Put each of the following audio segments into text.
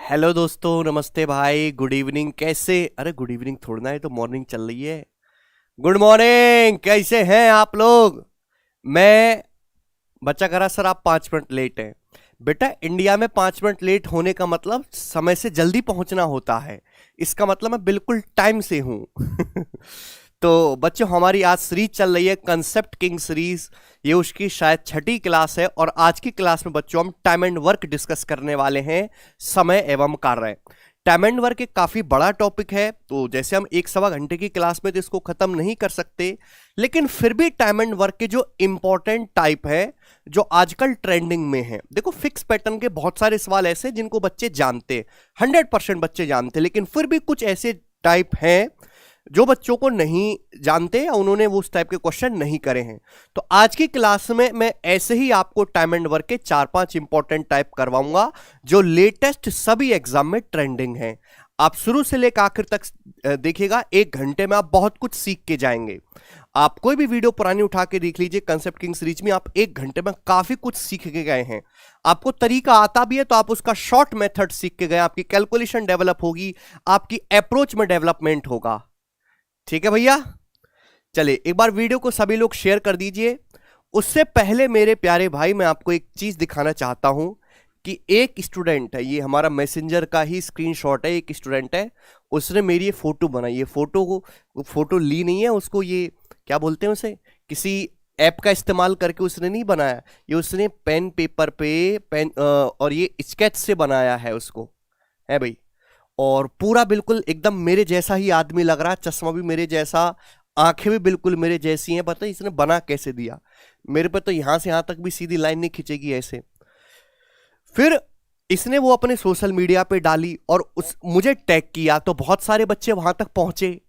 Hello दोस्तों, नमस्ते भाई, गुड इवनिंग। कैसे? अरे गुड इवनिंग थोड़ा ना है, तो मॉर्निंग चल रही है। गुड मॉर्निंग, कैसे हैं आप लोग? मैं बच्चा करा सर, आप 5 मिनट लेट हैं। बेटा, इंडिया में 5 मिनट लेट होने का मतलब समय से जल्दी पहुंचना होता है। इसका मतलब मैं बिल्कुल टाइम से हूं। तो बच्चों, हमारी आज सीरीज चल रही है कंसेप्ट किंग सीरीज। ये उसकी शायद छठी क्लास है और आज की क्लास में बच्चों हम टाइम एंड वर्क डिस्कस करने वाले हैं। समय एवं कार्य। टाइम एंड वर्क एक काफी बड़ा टॉपिक है, तो जैसे हम 1 सवा घंटे की क्लास में तो इसको खत्म नहीं कर सकते, लेकिन फिर भी टाइम एंड वर्क के जो इंपॉर्टेंट टाइप है, जो आजकल ट्रेंडिंग में है। देखो, फिक्स पैटर्न के बहुत सारे सवाल ऐसे जिनको बच्चे जानते, 100% बच्चे जानते, लेकिन फिर भी कुछ ऐसे टाइप हैं जो बच्चों को नहीं जानते या उन्होंने वो उस टाइप के क्वेश्चन नहीं करे हैं। तो आज की क्लास में मैं ऐसे ही आपको टाइम एंड वर्क के 4-5 इंपॉर्टेंट टाइप करवाऊंगा जो लेटेस्ट सभी एग्जाम में ट्रेंडिंग है। आप शुरू से लेकर आखिर तक देखिएगा, 1 घंटे में आप बहुत कुछ सीख के जाएंगे। आप कोई भी वीडियो पुरानी उठा के देख लीजिए, कंसेप्ट किंग सीरीज में आप 1 घंटे में काफी कुछ सीख के गए हैं। आपको तरीका आता भी है तो आप उसका शॉर्ट मेथड सीख के गए, आपकी कैलकुलेशन डेवलप होगी, आपकी अप्रोच में डेवलपमेंट होगा। ठीक है भैया, चलिए एक बार वीडियो को सभी लोग शेयर कर दीजिए। उससे पहले मेरे प्यारे भाई, मैं आपको एक चीज दिखाना चाहता हूं कि एक स्टूडेंट है, ये हमारा मैसेंजर का ही स्क्रीनशॉट है। एक स्टूडेंट है, उसने मेरी ये फोटो बनाई। ये फोटो ली नहीं है उसको, ये क्या बोलते हैं उसे, किसी ऐप का इस्तेमाल करके उसने नहीं बनाया। ये उसने पेन पेपर पे और ये स्केच से बनाया है उसको, है भाई। और पूरा बिल्कुल एकदम मेरे जैसा ही आदमी लग रहा है, चश्मा भी मेरे जैसा, आंखें भी बिल्कुल मेरे जैसी हैं। पता है इसने बना कैसे दिया? मेरे पे तो यहां से यहां तक भी सीधी लाइन नहीं खींचेगी ऐसे। फिर इसने वो अपने सोशल मीडिया पे डाली और मुझे टैग किया, तो बहुत सारे बच्चे वहां तक पहुंचे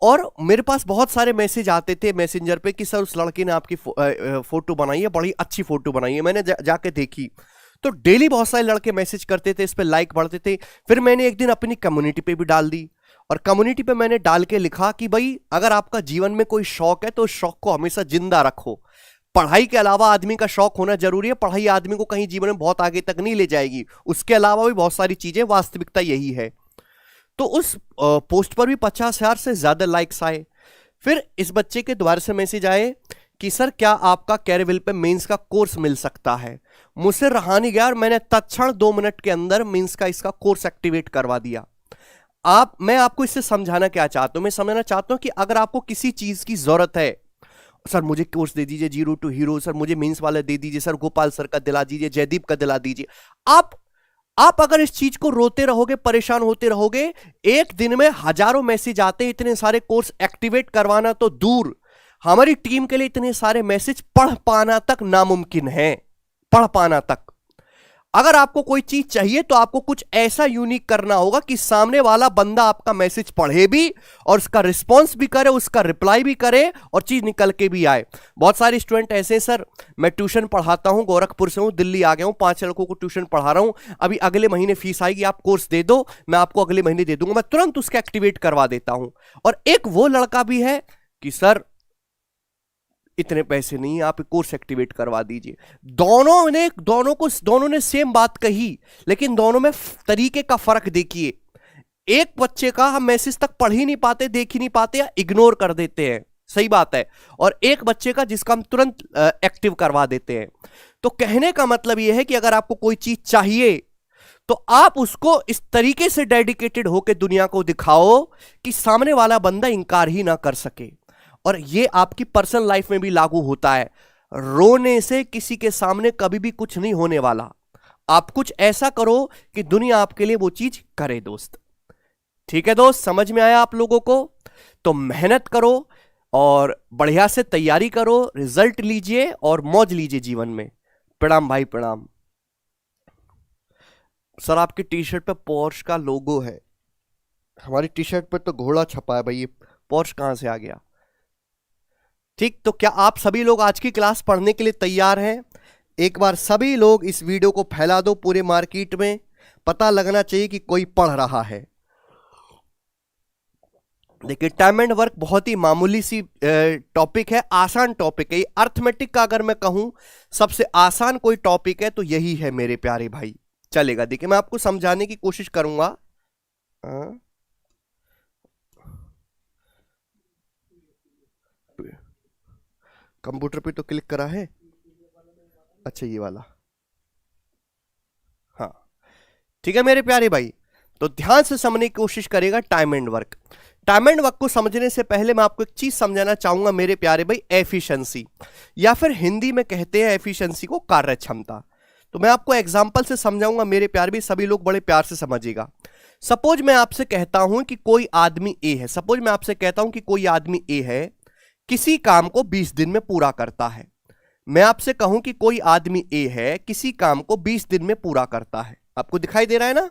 और मेरे पास बहुत सारे मैसेज आते थे मैसेंजर पे कि सर उस लड़के ने आपकी फोटो बनाई है, बड़ी अच्छी फोटो बनाई है। मैंने जाके देखी तो डेली बहुत सारे लड़के मैसेज करते थे, इस पे लाइक बढ़ते थे। फिर मैंने एक दिन अपनी कम्युनिटी पे भी डाल दी और कम्युनिटी पे मैंने डाल के लिखा कि भाई, अगर आपका जीवन में कोई शौक है तो उस शौक को हमेशा जिंदा रखो। पढ़ाई के अलावा आदमी का शौक होना जरूरी है। पढ़ाई आदमी को कहीं जीवन में बहुत आगे तक नहीं ले जाएगी, उसके अलावा भी बहुत सारी चीजें, वास्तविकता यही है। तो उस पोस्ट पर भी 50,000 से ज्यादा लाइक्स आए। फिर इस बच्चे के द्वारा से मैसेज आए कि सर क्या आपका कैरेविल पे मेंस का कोर्स मिल सकता है। मुझसे रहा नहीं गया और मैंने तत्क्षण 2 मिनट के अंदर मेंस का इसका कोर्स एक्टिवेट करवा दिया। मैं आपको इससे समझाना क्या चाहता हूं? मैं समझना चाहता हूं कि अगर आपको किसी चीज की जरूरत है, सर मुझे कोर्स दे दीजिए जीरो टू हीरो, सर मुझे मेंस वाला दे दीजिए, सर गोपाल सर का दिला दीजिए, जयदीप का दिला दीजिए। आप अगर इस चीज को रोते रहोगे, परेशान होते रहोगे, एक दिन में हजारों मैसेज आते, इतने सारे कोर्स एक्टिवेट करवाना तो दूर, हमारी टीम के लिए इतने सारे मैसेज पढ़ पाना तक नामुमकिन है। पढ़ पाना तक। अगर आपको कोई चीज चाहिए तो आपको कुछ ऐसा यूनिक करना होगा कि सामने वाला बंदा आपका मैसेज पढ़े भी और उसका रिस्पॉन्स भी करे, उसका रिप्लाई भी करे और चीज निकल के भी आए। बहुत सारे स्टूडेंट ऐसे हैं, सर मैं ट्यूशन पढ़ाता हूं, गोरखपुर से हूं, दिल्ली आ गया हूं, 5 लड़कों को ट्यूशन पढ़ा रहा हूं, अभी अगले महीने फीस आएगी, आप कोर्स दे दो, मैं आपको अगले महीने दे दूंगा। मैं तुरंत उसका एक्टिवेट करवा देता हूं। और एक वो लड़का भी है कि सर इतने पैसे नहीं, आप कोर्स एक्टिवेट करवा दीजिए। दोनों ने सेम बात कही, लेकिन दोनों में तरीके का फर्क देखिए। एक बच्चे का हम मैसेज तक पढ़ ही नहीं पाते, देख ही नहीं पाते या इग्नोर कर देते हैं, सही बात है, और एक बच्चे का जिसका हम तुरंत एक्टिव करवा देते हैं। तो कहने का मतलब यह है कि अगर आपको कोई चीज चाहिए तो आप उसको इस तरीके से डेडिकेटेड होकर दुनिया को दिखाओ कि सामने वाला बंदा इंकार ही ना कर सके। और ये आपकी पर्सनल लाइफ में भी लागू होता है। रोने से किसी के सामने कभी भी कुछ नहीं होने वाला। आप कुछ ऐसा करो कि दुनिया आपके लिए वो चीज करे दोस्त। ठीक है दोस्त, समझ में आया आप लोगों को? तो मेहनत करो और बढ़िया से तैयारी करो, रिजल्ट लीजिए और मौज लीजिए जीवन में। प्रणाम भाई, प्रणाम। सर आपकी टी शर्ट पे पोर्श का लोगो है। हमारी टी शर्ट पे तो घोड़ा छपा है भाई, ये पोर्श कहां से आ गया? ठीक, तो क्या आप सभी लोग आज की क्लास पढ़ने के लिए तैयार हैं? एक बार सभी लोग इस वीडियो को फैला दो पूरे मार्केट में, पता लगना चाहिए कि कोई पढ़ रहा है। देखिए, टाइम एंड वर्क बहुत ही मामूली सी टॉपिक है, आसान टॉपिक है। अर्थमेटिक का अगर मैं कहूं सबसे आसान कोई टॉपिक है तो यही है मेरे प्यारे भाई। चलेगा। देखिए मैं आपको समझाने की कोशिश करूंगा। कंप्यूटर पे तो क्लिक करा है, अच्छा ये वाला, हाँ ठीक है मेरे प्यारे भाई। तो ध्यान से समझने की कोशिश करेगा time and work. Time and work को समझने से पहले मैं आपको एक चीज समझाना चाहूंगा मेरे प्यारे भाई, एफिशिएंसी, या फिर हिंदी में कहते हैं एफिशिएंसी को कार्य क्षमता। तो मैं आपको एग्जांपल से समझाऊंगा मेरे प्यारे भाई, सभी लोग बड़े प्यार से समझिएगा। सपोज मैं आपसे कहता हूं कि कोई आदमी ए है, सपोज मैं आपसे कहता हूं कि कोई आदमी ए है, किसी काम को 20 दिन में पूरा करता है। मैं आपसे कहूं कि कोई आदमी ए है, किसी काम को 20 दिन में पूरा करता है। आपको दिखाई दे रहा है ना?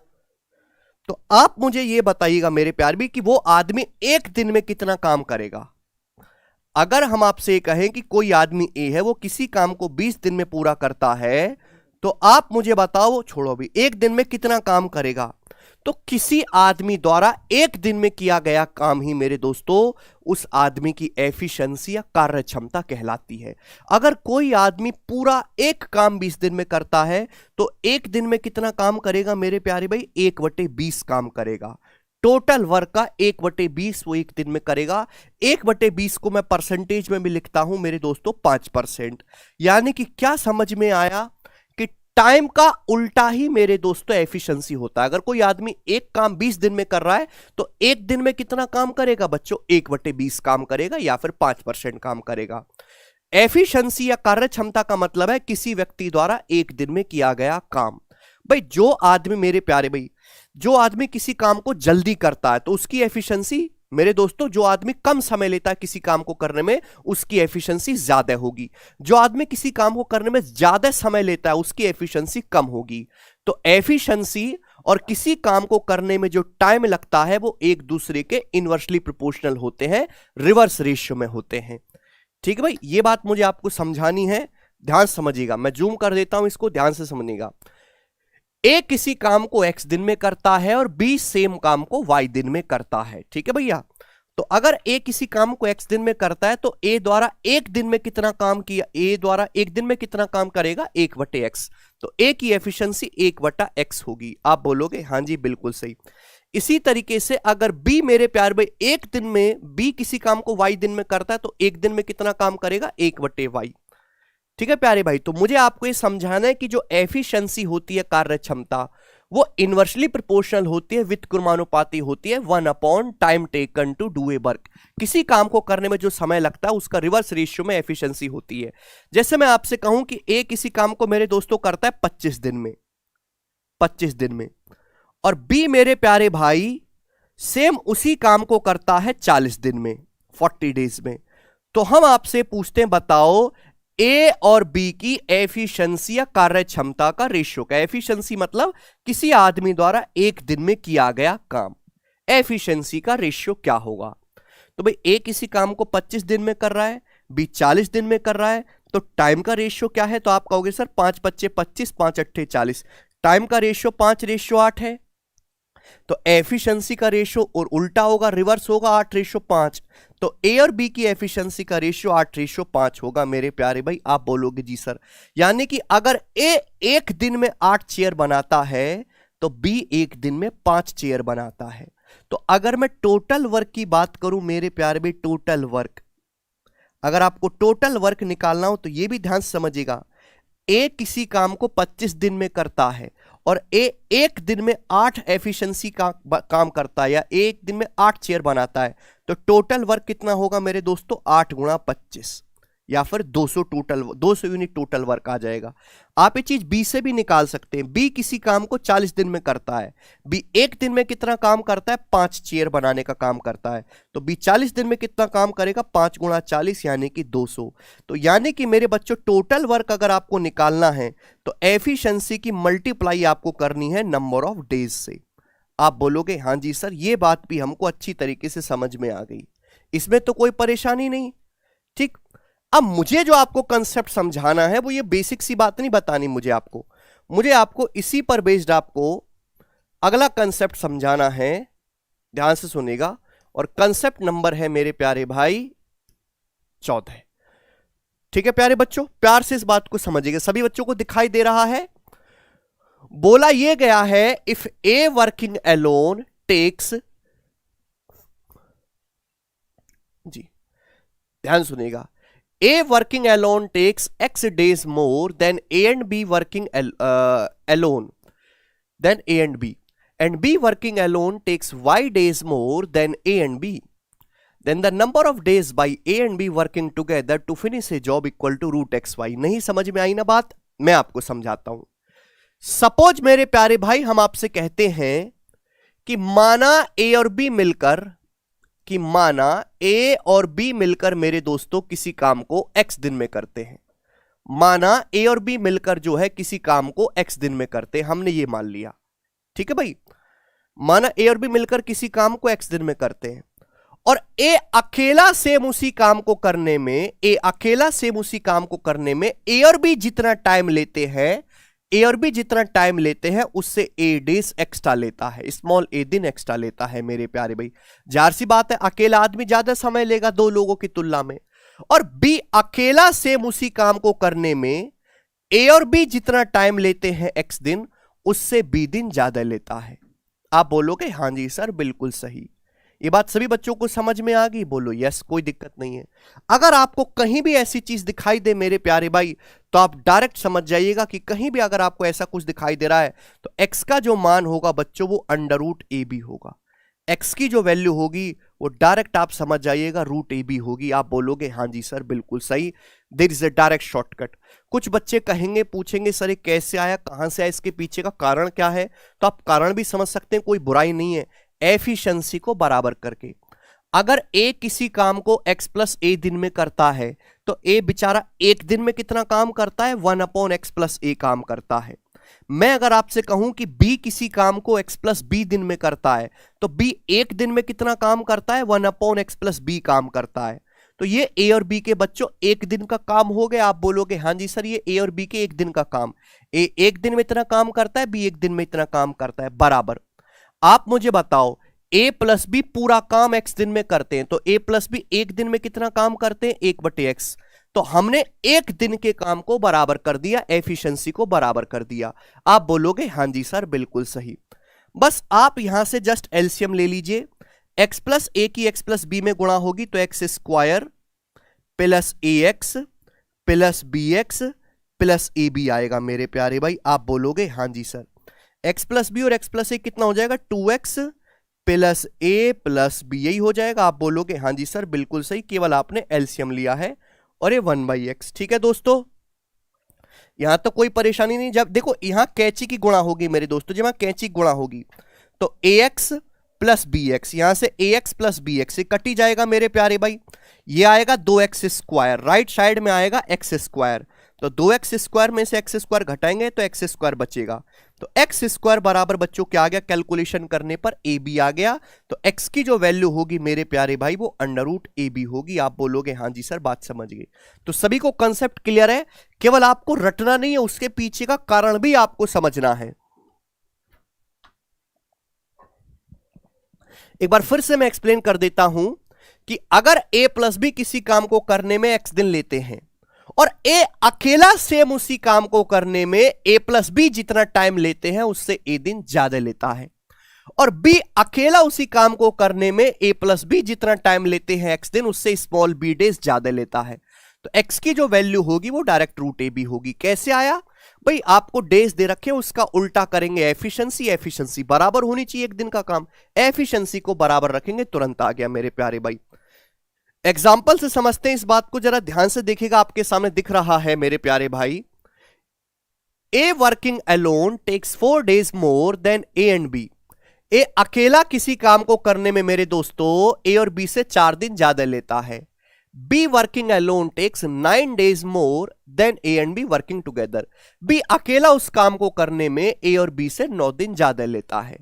तो आप मुझे यह बताइएगा मेरे प्यार भी कि वो आदमी एक दिन में कितना काम करेगा। अगर हम आपसे कहें कि कोई आदमी ए है, वो किसी काम को 20 दिन में पूरा करता है, तो आप मुझे बताओ, छोड़ो अभी, एक दिन में कितना काम करेगा। तो किसी आदमी द्वारा एक दिन में किया गया काम ही मेरे दोस्तों उस आदमी की एफिशिएंसी या कार्य क्षमता कहलाती है। अगर कोई आदमी पूरा एक काम 20 दिन में करता है, तो एक दिन में कितना काम करेगा मेरे प्यारे भाई? 1/20 काम करेगा। टोटल वर्क का 1/20 वो एक दिन में करेगा। 1/20 को मैं परसेंटेज में भी लिखता हूं मेरे दोस्तों 5%। यानी कि क्या समझ में आया कि टाइम का उल्टा ही मेरे दोस्तों एफिशिएंसी होता है। अगर कोई आदमी एक काम 20 दिन में कर रहा है, तो एक दिन में कितना काम करेगा बच्चों? 1/20 काम करेगा या फिर 5% काम करेगा। एफिशिएंसी या कार्य क्षमता का मतलब है किसी व्यक्ति द्वारा एक दिन में किया गया काम। भाई जो आदमी मेरे प्यारे भाई, जो आदमी किसी काम को जल्दी करता है तो उसकी एफिशिएंसी मेरे दोस्तों, जो आदमी कम समय लेता है किसी काम को करने में, उसकी एफिशिएंसी ज्यादा होगी। जो आदमी किसी काम को करने में ज्यादा समय लेता है उसकी एफिशिएंसी कम होगी। तो एफिशिएंसी और किसी काम को करने में जो टाइम लगता है वो एक दूसरे के इनवर्सली प्रोपोर्शनल होते हैं, रिवर्स रेशियो में होते हैं। ठीक है भाई, ये बात मुझे आपको समझानी है, ध्यान समझिएगा। मैं जूम कर देता हूं इसको, ध्यान से समझिएगा। ए किसी काम को x दिन में करता है और बी सेम काम को y दिन में करता है। ठीक है भैया, तो अगर ए किसी काम को x दिन में करता है तो ए द्वारा एक दिन में कितना काम किया? ए द्वारा एक दिन में कितना काम करेगा? 1/x। तो ए की एफिशिएंसी 1/x होगी। आप बोलोगे हाँ जी बिल्कुल सही। इसी तरीके से अगर बी मेरे प्यार भाई एक दिन में, बी किसी काम को y दिन में करता है तो एक दिन में कितना काम करेगा? 1/y। ठीक है प्यारे भाई, तो मुझे आपको ये समझाना है कि जो एफिशिएंसी होती है, कार्य क्षमता, वो इनवर्सली प्रोपोर्शनल होती है, व्युत्क्रमानुपाती होती है 1 time taken to do a work. किसी काम को करने में जो समय लगता है उसका रिवर्स रेशियो में एफिशिएंसी होती है। जैसे मैं आपसे कहूं कि ए किसी काम को मेरे दोस्तों करता है 25 दिन में, 25 दिन में, और बी मेरे प्यारे भाई सेम उसी काम को करता है 40 दिन में, 40 डेज में। तो हम आपसे पूछते हैं, बताओ ए और बी की एफिशिएंसी या कार्य क्षमता का रेशियो का, एफिशिएंसी मतलब किसी आदमी द्वारा एक दिन में किया गया काम, एफिशिएंसी का रेशियो क्या होगा? तो भाई ए किसी काम को 25 दिन में कर रहा है, बी 40 दिन में कर रहा है, तो टाइम का रेशियो क्या है? तो आप कहोगे सर 5×5 = 25, 5×8 = 40। टाइम का रेशियो 5:8 है। तो एफिशिएंसी का रेशियो और उल्टा होगा, रिवर्स होगा, 8:5। तो ए और बी की एफिशिएंसी का रेशियो 8:5 होगा मेरे प्यारे भाई। आप बोलोगे जी सर, यानी कि अगर ए एक दिन में 8 चेयर बनाता है तो बी एक दिन में 5 चेयर बनाता है। तो अगर मैं टोटल वर्क की बात करूं मेरे प्यारे भाई, टोटल वर्क, अगर आपको टोटल वर्क निकालना हो तो यह भी ध्यान से समझिएगा, ए किसी काम को 25 दिन में करता है और ए एक दिन में 8 एफिशिएंसी का काम करता है, या एक दिन में 8 चेयर बनाता है, तो टोटल वर्क कितना होगा मेरे दोस्तों? 8×25 या फिर 200 यूनिट टोटल वर्क आ जाएगा। आप ये चीज बी से भी निकाल सकते हैं। बी किसी काम को 40 दिन में करता है, बी एक दिन में कितना काम करता है? 5 चेयर बनाने का काम करता है। तो बी 40 दिन में कितना काम करेगा? 5×40 यानी कि 200। तो यानी कि मेरे बच्चों टोटल वर्क अगर आपको निकालना है तो एफिशिएंसी की मल्टीप्लाई आपको करनी है नंबर ऑफ डेज से। आप बोलोगे हाँ जी सर, ये बात भी हमको अच्छी तरीके से समझ में आ गई, इसमें तो कोई परेशानी नहीं। ठीक, अब मुझे जो आपको कंसेप्ट समझाना है वो ये बेसिक सी बात नहीं बतानी मुझे आपको इसी पर बेस्ड आपको अगला कंसेप्ट समझाना है। ध्यान से सुनिएगा, और कंसेप्ट नंबर है मेरे प्यारे भाई 14। ठीक है प्यारे बच्चों, प्यार से इस बात को समझिएगा। सभी बच्चों को दिखाई दे रहा है? बोला ये गया है if A working alone takes, जी ध्यान सुनिएगा, A working alone takes X days more than A and B working alone than A and B working alone takes Y days more than A and B, then the number of days by A and B working together to finish a job equal to root xy। नहीं समझ में आई ना बात, मैं आपको समझाता हूं। Suppose मेरे प्यारे भाई हम आपसे कहते हैं कि माना A और B मिलकर, कि माना A और B मिलकर मेरे दोस्तों किसी काम को x दिन में करते हैं। माना A और B मिलकर जो है किसी काम को x दिन में करते हैं, हमने ये मान लिया, ठीक है भाई। माना A और B मिलकर किसी काम को x दिन में करते हैं और ए अकेला सेम उसी काम को करने में, ए अकेला सेम उसी काम को करने में ए और बी जितना टाइम लेते हैं, ए और बी जितना टाइम लेते हैं उससे ए डेज एक्स्ट्रा लेता है, स्मॉल ए दिन एक्स्ट्रा लेता है मेरे प्यारे भाई। जाहिर सी बात है अकेला आदमी ज्यादा समय लेगा दो लोगों की तुलना में, और बी अकेला सेम उसी काम को करने में ए और बी जितना टाइम लेते हैं एक्स दिन उससे बी दिन ज्यादा लेता है। आप बोलोगे हां जी सर बिल्कुल सही, ये बात सभी बच्चों को समझ में आ गई? बोलो यस, कोई दिक्कत नहीं है। अगर आपको कहीं भी ऐसी चीज दिखाई दे मेरे प्यारे भाई तो आप डायरेक्ट समझ जाइएगा कि कहीं भी अगर आपको ऐसा कुछ दिखाई दे रहा है तो x का जो मान होगा बच्चों वो अंडर रूट ए बी होगा। x की जो वैल्यू होगी वो डायरेक्ट आप समझ जाइएगा रूट ए बी होगी। आप बोलोगे हाँ जी सर बिल्कुल सही, there is a direct shortcut. कुछ बच्चे कहेंगे पूछेंगे सर ये कैसे आया, कहां से आया, इसके पीछे का कारण क्या है, तो आप कारण भी समझ सकते हैं, कोई बुराई नहीं है। एफिशिएंसी को बराबर करके, अगर ए किसी काम को x प्लस ए दिन में करता है तो ए बेचारा एक दिन में कितना काम करता है, 1/x प्लस ए काम करता है। मैं अगर आपसे कहूं कि b किसी काम को x प्लस बी दिन में करता है तो b एक दिन में कितना काम करता है, 1/x प्लस बी काम करता है। तो ये a और b के बच्चों एक दिन का काम हो गया। आप बोलोगे हाँ जी सर ये a और b के एक दिन का काम, a एक दिन में इतना काम करता है, b एक दिन में इतना काम करता है, बराबर। आप मुझे बताओ a प्लस बी पूरा काम x दिन में करते हैं तो a प्लस बी एक दिन में कितना काम करते हैं, 1/x। तो हमने एक दिन के काम को बराबर कर दिया, एफिशिएंसी को बराबर कर दिया। आप बोलोगे हां जी सर बिल्कुल सही। बस आप यहां से जस्ट एलसीएम ले लीजिए, x प्लस ए की x प्लस बी में गुणा होगी तो x square plus a x plus b x plus a b आएगा मेरे प्यारे भाई। आप बोलोगे हां जी सर। x प्लस बी और x प्लस ए कितना हो जाएगा, 2x प्लस ए प्लस बी, यही हो जाएगा। आप बोलोगे हाँ जी सर बिल्कुल सही, केवल आपने एलसीएम लिया है और ये 1/x। ठीक है दोस्तों, यहां तो कोई परेशानी नहीं। जब देखो यहां कैंची की गुणा होगी मेरे दोस्तों, जब यहां कैंची गुणा होगी तो ax प्लस बी एक्स, यहां से ax प्लस बी एक्स कटी जाएगा मेरे प्यारे भाई, ये आएगा 2x स्क्वायर, राइट साइड में आएगा x स्क्वायर, तो 2x स्क्वायर में से x स्क्वायर घटाएंगे तो x स्क्वायर बचेगा। तो x स्क्वायर बराबर बच्चों क्या आ गया, कैलकुलेशन करने पर ए बी आ गया। तो x की जो वैल्यू होगी मेरे प्यारे भाई वो अंडर रूट ए बी होगी। आप बोलोगे हाँ जी सर बात समझ गए। तो सभी को कंसेप्ट क्लियर है, केवल आपको रटना नहीं है, उसके पीछे का कारण भी आपको समझना है। एक बार फिर से मैं एक्सप्लेन कर देता हूं कि अगर a प्लस बी किसी काम को करने में x दिन लेते हैं और a अकेला सेम उसी काम को करने में a प्लस बी जितना टाइम लेते हैं उससे a दिन ज्यादा लेता है, और b अकेला उसी काम को करने में a प्लस बी जितना टाइम लेते हैं x दिन उससे स्मॉल b डेज ज्यादा लेता है। तो x की जो वैल्यू होगी वो डायरेक्ट रूट ए बी होगी। कैसे आया भाई, आपको डेज दे रखे उसका उल्टा करेंगे एफिशिएंसी, एफिशिएंसी बराबर होनी चाहिए एक दिन का काम, एफिशिएंसी को बराबर रखेंगे, तुरंत आ गया मेरे प्यारे भाई। एग्जाम्पल से समझते हैं इस बात को, जरा ध्यान से देखिएगा, आपके सामने दिख रहा है मेरे प्यारे भाई। A working alone takes 4 days more than A and B. A अकेला किसी काम को करने में मेरे दोस्तों ए और बी से 4 दिन ज्यादा लेता है। B working alone takes 9 days more than A and B working together. B अकेला उस काम को करने में ए और बी से 9 दिन ज्यादा लेता है।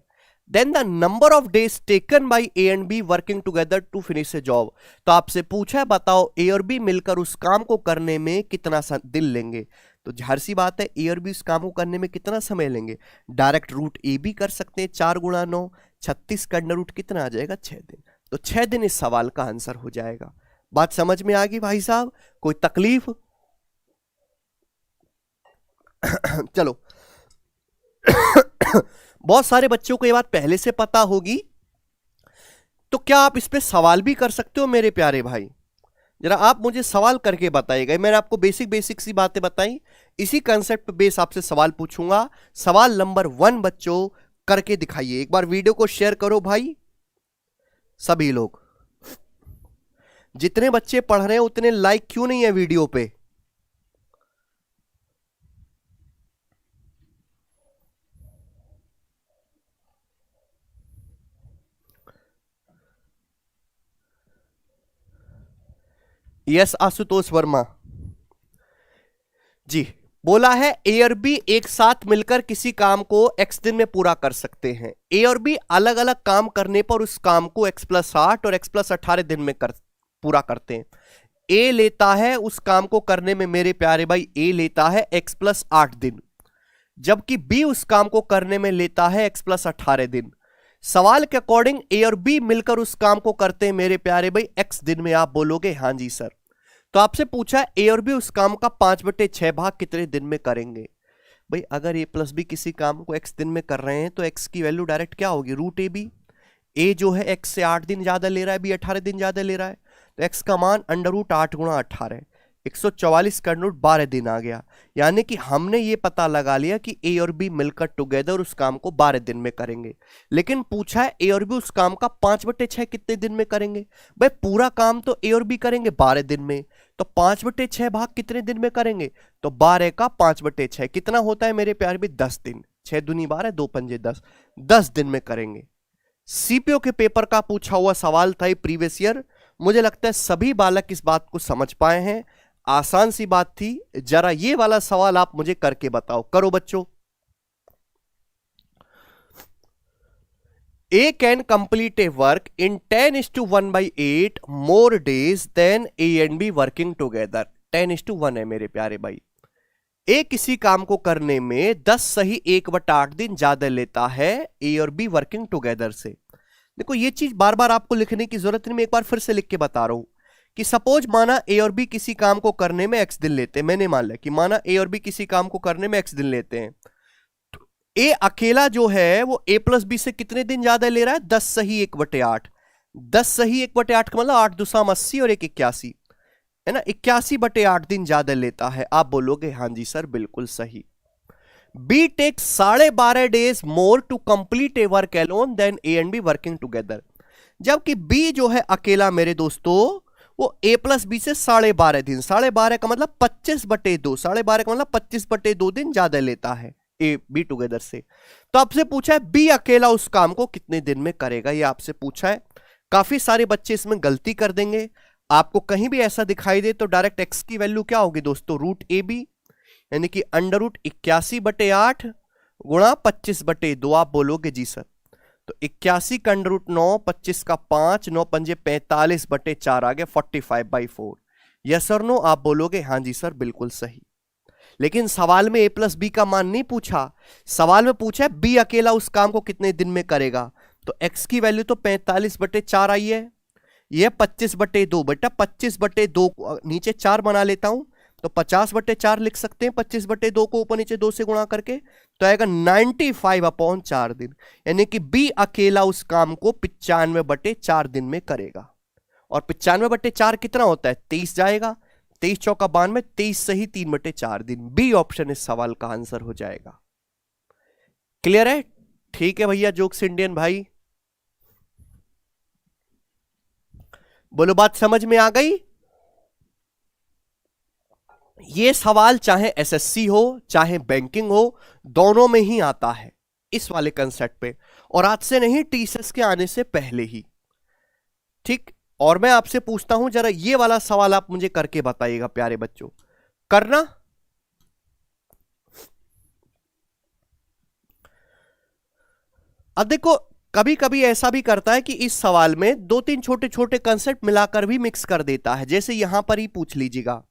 Then the number of days taken by A and B working together to finish a job। तो आपसे पूछा है बताओ A और B मिलकर उस काम को करने में कितना दिन लेंगे। तो जाहिर सी बात है A और B उस काम को करने में कितना समय लेंगे, डायरेक्ट रूट ए बी कर सकते हैं, 4 गुणा 9 36 का अंडर रूट कितना आ जाएगा, 6 दिन। तो 6 दिन इस सवाल का आंसर हो जाएगा। बात समझ में आ गई भाई साहब, कोई तकलीफ? चलो बहुत सारे बच्चों को ये बात पहले से पता होगी, तो क्या आप इस पे सवाल भी कर सकते हो मेरे प्यारे भाई? जरा आप मुझे सवाल करके बताइएगा। मैंने आपको बेसिक बेसिक सी बातें बताई, इसी कंसेप्ट पे बेस आपसे सवाल पूछूंगा। सवाल नंबर 1 बच्चों करके दिखाइए। एक बार वीडियो को शेयर करो भाई, सभी लोग। जितने बच्चे पढ़ रहे हैं उतने लाइक क्यों नहीं है वीडियो पे? यस आशुतोष वर्मा जी बोला है, ए और बी एक साथ मिलकर किसी काम को एक्स दिन में पूरा कर सकते हैं। ए और बी अलग अलग काम करने पर उस काम को x+8 और x+18 दिन में पूरा करते हैं। ए लेता है उस काम को करने में मेरे प्यारे भाई, ए लेता है x+8 दिन, जबकि बी उस काम को करने में लेता है x+18 दिन। सवाल के अकॉर्डिंग ए और बी मिलकर उस काम को करते हैं मेरे प्यारे भाई x दिन में। आप बोलोगे हां जी सर। तो आपसे पूछा ए और बी उस काम का 5/6 भाग कितने दिन में करेंगे? भाई अगर ए प्लस बी किसी काम को x दिन में कर रहे हैं तो x की वैल्यू डायरेक्ट क्या होगी? √ab। ए जो है x से 8 दिन ज्यादा ले रहा है, बी 18 दिन ज्यादा ले रहा है, तो x का मान √8 × 18, 144 का √ 12 दिन आ गया। यानी कि हमने ये पता लगा लिया कि ए और बी मिलकर टुगेदर उस काम को 12 दिन में करेंगे। लेकिन पूछा है ए और बी उस काम का 5/6 कितने दिन में करेंगे? भाई पूरा काम तो ए और बी करेंगे 12 दिन में, तो 5/6 भाग कितने दिन में करेंगे? तो 12 का 5/6 कितना होता है मेरे प्यारे भी? 10 दिन। 6 दूनी 12, 2 पंजे 10, 10 दिन में करेंगे। सीपीओ के पेपर का पूछा हुआ सवाल था प्रीवियस ईयर। मुझे लगता है सभी बालक इस बात को समझ पाए हैं, आसान सी बात थी। जरा ये वाला सवाल आप मुझे करके बताओ। करो बच्चों। A can complete a work in 10:1/8 more days than A and B working together। 10:1 है मेरे प्यारे भाई। A किसी काम को करने में 10 सही 1/8 दिन ज्यादा लेता है A और B वर्किंग टुगेदर से। देखो ये चीज बार बार आपको लिखने की जरूरत नहीं, मैं एक बार फिर से लिख के बता रहा हूं कि सपोज माना ए और बी किसी काम को करने में x दिन लेते हैं। मैंने मान लिया कि माना ए और बी किसी काम को करने में x दिन लेते हैं, तो ए अकेला जो है वो a प्लस बी से कितने दिन ज्यादा ले रहा है? 10 सही 1/8। 10 सही 1/8 का मतलब 8 दूसरा 80 और 1 81 है ना, 81/8 दिन ज्यादा लेता है। आप बोलोगे हां जी सर बिल्कुल सही। B takes 12.5 days more to complete a work alone than A and B working together. जबकि बी जो है अकेला मेरे दोस्तों वो a प्लस बी से 12.5 दिन, 12.5 का मतलब 25/2, 12.5 का मतलब 25/2 दिन ज्यादा लेता है ए बी टुगेदर से। तो आपसे पूछा है बी अकेला उस काम को कितने दिन में करेगा, ये आपसे पूछा है। काफी सारे बच्चे इसमें गलती कर देंगे। आपको कहीं भी ऐसा दिखाई दे तो डायरेक्ट x की वैल्यू क्या होगी दोस्तों? √ab, यानी कि √81/8 गुणा 25/2। आप बोलोगे जी सर। तो 81 का √9, 25 का 5, 9 पंजे 45/4 आ गया 45/4। यस और नो? आप बोलोगे हां जी सर बिल्कुल सही। लेकिन सवाल में a प्लस बी का मान नहीं पूछा, सवाल में पूछा है बी अकेला उस काम को कितने दिन में करेगा। तो x की वैल्यू तो 45/4 आई है, यह 25/2 बेटा 25/2 नीचे 4 बना लेता हूं तो 50/4 लिख सकते हैं। 25/2 को ऊपर नीचे 2 से गुणा करके तो आएगा 95/4 दिन। यानी कि बी अकेला उस काम को 95/4 दिन में करेगा। और 95/4 कितना होता है? 23 जाएगा, 23 चौका 92, 23 सही 3/4 दिन। बी ऑप्शन इस सवाल का आंसर हो जाएगा। क्लियर है? ठीक है भैया जोक्स इंडियन भाई, बोलो बात समझ में आ गई? ये सवाल चाहे एसएससी हो चाहे बैंकिंग हो, दोनों में ही आता है इस वाले कंसेप्ट पे, और आज से नहीं टीसीएस के आने से पहले ही। ठीक, और मैं आपसे पूछता हूं जरा ये वाला सवाल आप मुझे करके बताइएगा प्यारे बच्चों, करना। अब देखो कभी कभी ऐसा भी करता है कि इस सवाल में 2-3 छोटे छोटे कंसेप्ट मिलाकर भी मिक्स कर देता है। जैसे यहां पर ही पूछ लीजिएगा,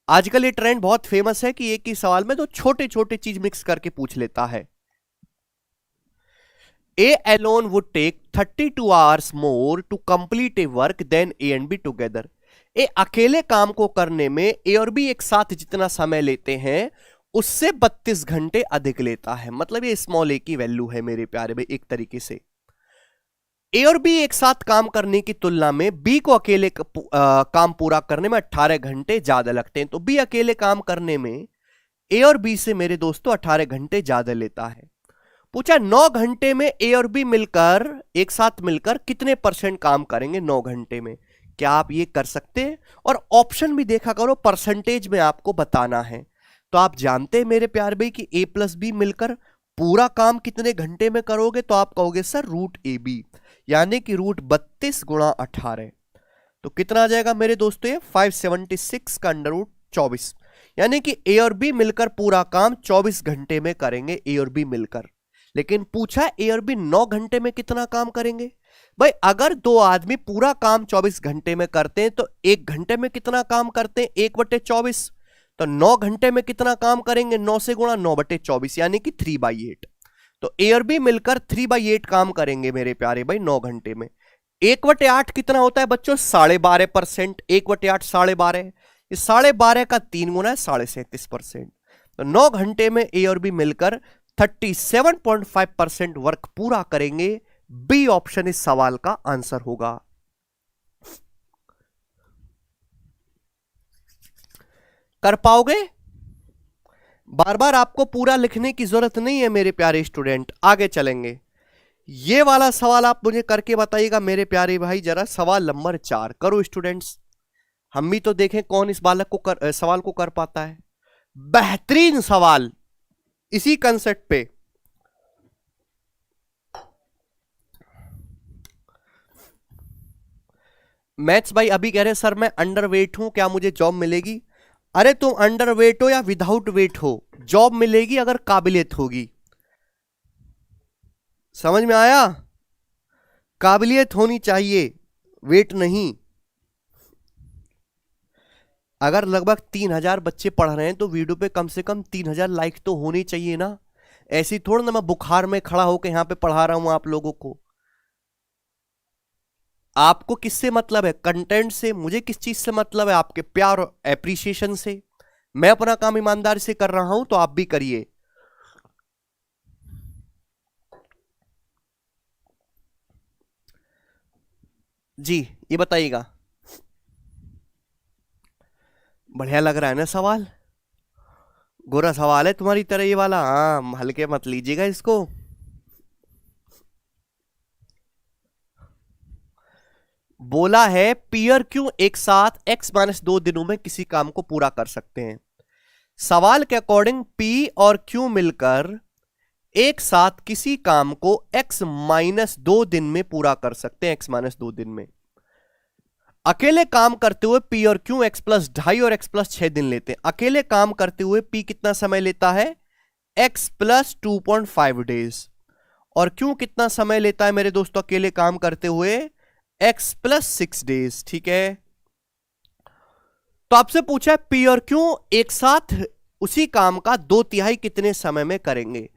आजकल ये ट्रेंड बहुत फेमस है कि एक ही सवाल में तो छोटे छोटे चीज मिक्स करके पूछ लेता है। A alone would take 32 hours more to complete a work than A and B together। ए अकेले काम को करने में ए और बी एक साथ जितना समय लेते हैं उससे 32 घंटे अधिक लेता है। मतलब ये स्मॉल ए की वैल्यू है मेरे प्यारे भाई। एक तरीके से ए और बी एक साथ काम करने की तुलना में बी को अकेले काम पूरा करने में 18 घंटे ज्यादा लगते हैं। तो बी अकेले काम करने में ए और बी से मेरे दोस्तों 18 घंटे ज्यादा लेता है। पूछा 9 घंटे में ए और बी मिलकर एक साथ मिलकर कितने % काम करेंगे 9 घंटे में। क्या आप ये कर सकते हैं? और ऑप्शन भी देखा करो, परसेंटेज में आपको बताना है। तो आप जानते हैं मेरे प्यार भाई कि ए प्लस बी मिलकर पूरा काम कितने घंटे में करोगे? तो आप कहोगे सर रूट ए बी, यानी कि रूट 32 गुणा 18। तो कितना आ जाएगा मेरे दोस्तों? ये 576 का अंडर रूट 24, यानी कि ए और बी मिलकर पूरा काम 24 घंटे में करेंगे ए और बी मिलकर। लेकिन पूछा ए और बी 9 घंटे में कितना काम करेंगे। भाई अगर दो आदमी पूरा काम 24 घंटे में करते हैं तो 1 घंटे में कितना काम करते हैं? 1/24। तो 9 घंटे में कितना काम करेंगे? 9 से गुणा 9/24, यानी कि 3/8। तो ए और बी मिलकर 3/8 काम करेंगे मेरे प्यारे भाई 9 घंटे में। 1/8 कितना होता है बच्चों? 12.5%। 1/8 12.5, ये 12.5 का 3 गुना है 37.5%। तो 9 घंटे में ए और बी मिलकर 37.5% वर्क पूरा करेंगे। बी ऑप्शन इस सवाल का आंसर होगा। कर पाओगे? बार बार आपको पूरा लिखने की जरूरत नहीं है मेरे प्यारे स्टूडेंट। आगे चलेंगे। ये वाला सवाल आप मुझे करके बताइएगा मेरे प्यारे भाई। जरा सवाल नंबर 4 करो स्टूडेंट्स। हम भी तो देखें कौन इस बालक को सवाल को कर पाता है। बेहतरीन सवाल इसी कंसेप्ट पे। मैथ्स भाई अभी कह रहे सर मैं अंडरवेट हूं, क्या मुझे जॉब मिलेगी? अरे तुम अंडरवेट हो या विदाउट वेट हो, जॉब मिलेगी अगर काबिलियत होगी। समझ में आया? काबिलियत होनी चाहिए, वेट नहीं। अगर लगभग 3000 बच्चे पढ़ रहे हैं तो वीडियो पे कम से कम 3000 लाइक तो होनी चाहिए ना। ऐसी थोड़ा ना मैं बुखार में खड़ा होकर यहां पे पढ़ा रहा हूं आप लोगों को। आपको किससे मतलब है? कंटेंट से। मुझे किस चीज से मतलब है? आपके प्यार और एप्रिसिएशन से। मैं अपना काम ईमानदारी से कर रहा हूं तो आप भी करिए। जी ये बताइएगा। बढ़िया लग रहा है ना सवाल? गोरा सवाल है तुम्हारी तरह ये वाला। हाँ हल्के मत लीजिएगा इसको। बोला है पी और क्यू एक साथ x-2 दिनों में किसी काम को पूरा कर सकते हैं। सवाल के अकॉर्डिंग पी और क्यू मिलकर एक साथ किसी काम को x-2 दिन में पूरा कर सकते हैं। x-2 दिन में अकेले काम करते हुए पी और क्यू x+2.5 और x+6 दिन लेते हैं। अकेले काम करते हुए पी कितना समय लेता है? x+2.5 days. और क्यू कितना समय लेता है मेरे दोस्तों अकेले काम करते हुए? x+6 days. ठीक है। तो आपसे पूछा है पी और क्यू एक साथ उसी काम का 2/3 कितने समय में करेंगे।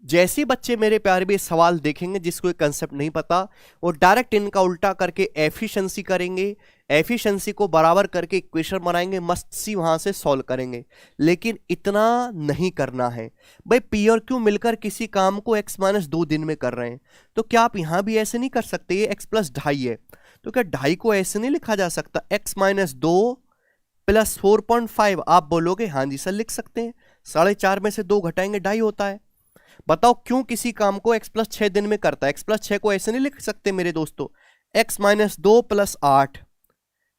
जैसे बच्चे मेरे प्यारे भी सवाल देखेंगे जिसको कंसेप्ट नहीं पता, वो डायरेक्ट इनका उल्टा करके एफिशिएंसी करेंगे। एफिशिएंसी को बराबर करके इक्वेशन बनाएंगे, मस्त सी वहां से सॉल्व करेंगे। लेकिन इतना नहीं करना है भाई। पी और क्यू मिलकर किसी काम को x-2 दिन में कर रहे हैं, तो क्या आप यहां भी ऐसे नहीं कर सकते? ये x+2.5 है तो क्या 2.5 को ऐसे नहीं लिखा जा सकता? x-2 + 4.5। आप बोलोगे हाँ जी सर लिख सकते हैं। 4.5 में से 2 घटाएंगे 2.5 होता है। बताओ क्यों किसी काम को x+6 दिन में करता है? x+6 को ऐसे नहीं लिख सकते मेरे दोस्तों, x-2 + 8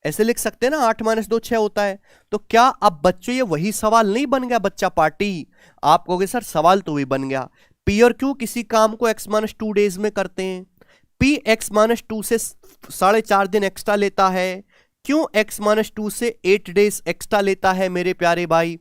ऐसे लिख सकते हैं ना। 8 - 2 6 होता है। तो क्या अब बच्चों ये वही सवाल नहीं बन गया? बच्चा पार्टी आप कहोगे सर सवाल तो वही बन गया। पी और क्यू किसी काम को x-2 डेज में करते हैं। पी x-2 से 4.5 दिन एक्स्ट्रा लेता है, क्यों x-2 से 8 डेज एक्स्ट्रा लेता है मेरे प्यारे भाई।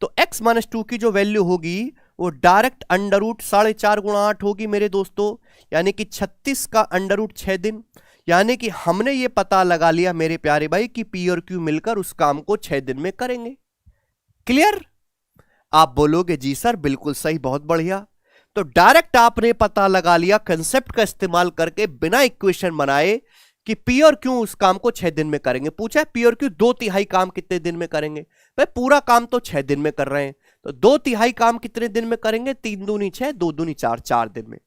तो x-2 की जो वैल्यू होगी वो डायरेक्ट अंडर रूट 4.5 × 8 होगी मेरे दोस्तों, यानी कि 36 का अंडर रूट 6 दिन। यानी कि हमने ये पता लगा लिया मेरे प्यारे भाई कि पी और क्यू मिलकर उस काम को 6 दिन में करेंगे। क्लियर? आप बोलोगे जी सर बिल्कुल सही, बहुत बढ़िया। तो डायरेक्ट आपने पता लगा लिया कंसेप्ट का इस्तेमाल करके बिना इक्वेशन बनाए कि पी और क्यू उस काम को 6 दिन में करेंगे। पूछा है पी और क्यू 2/3 काम कितने दिन में करेंगे? भाई पूरा काम तो 6 दिन में कर रहे हैं, तो 2/3 काम कितने दिन में करेंगे? 3 दूनी 6, 2 दूनी 4, 4 दिन में।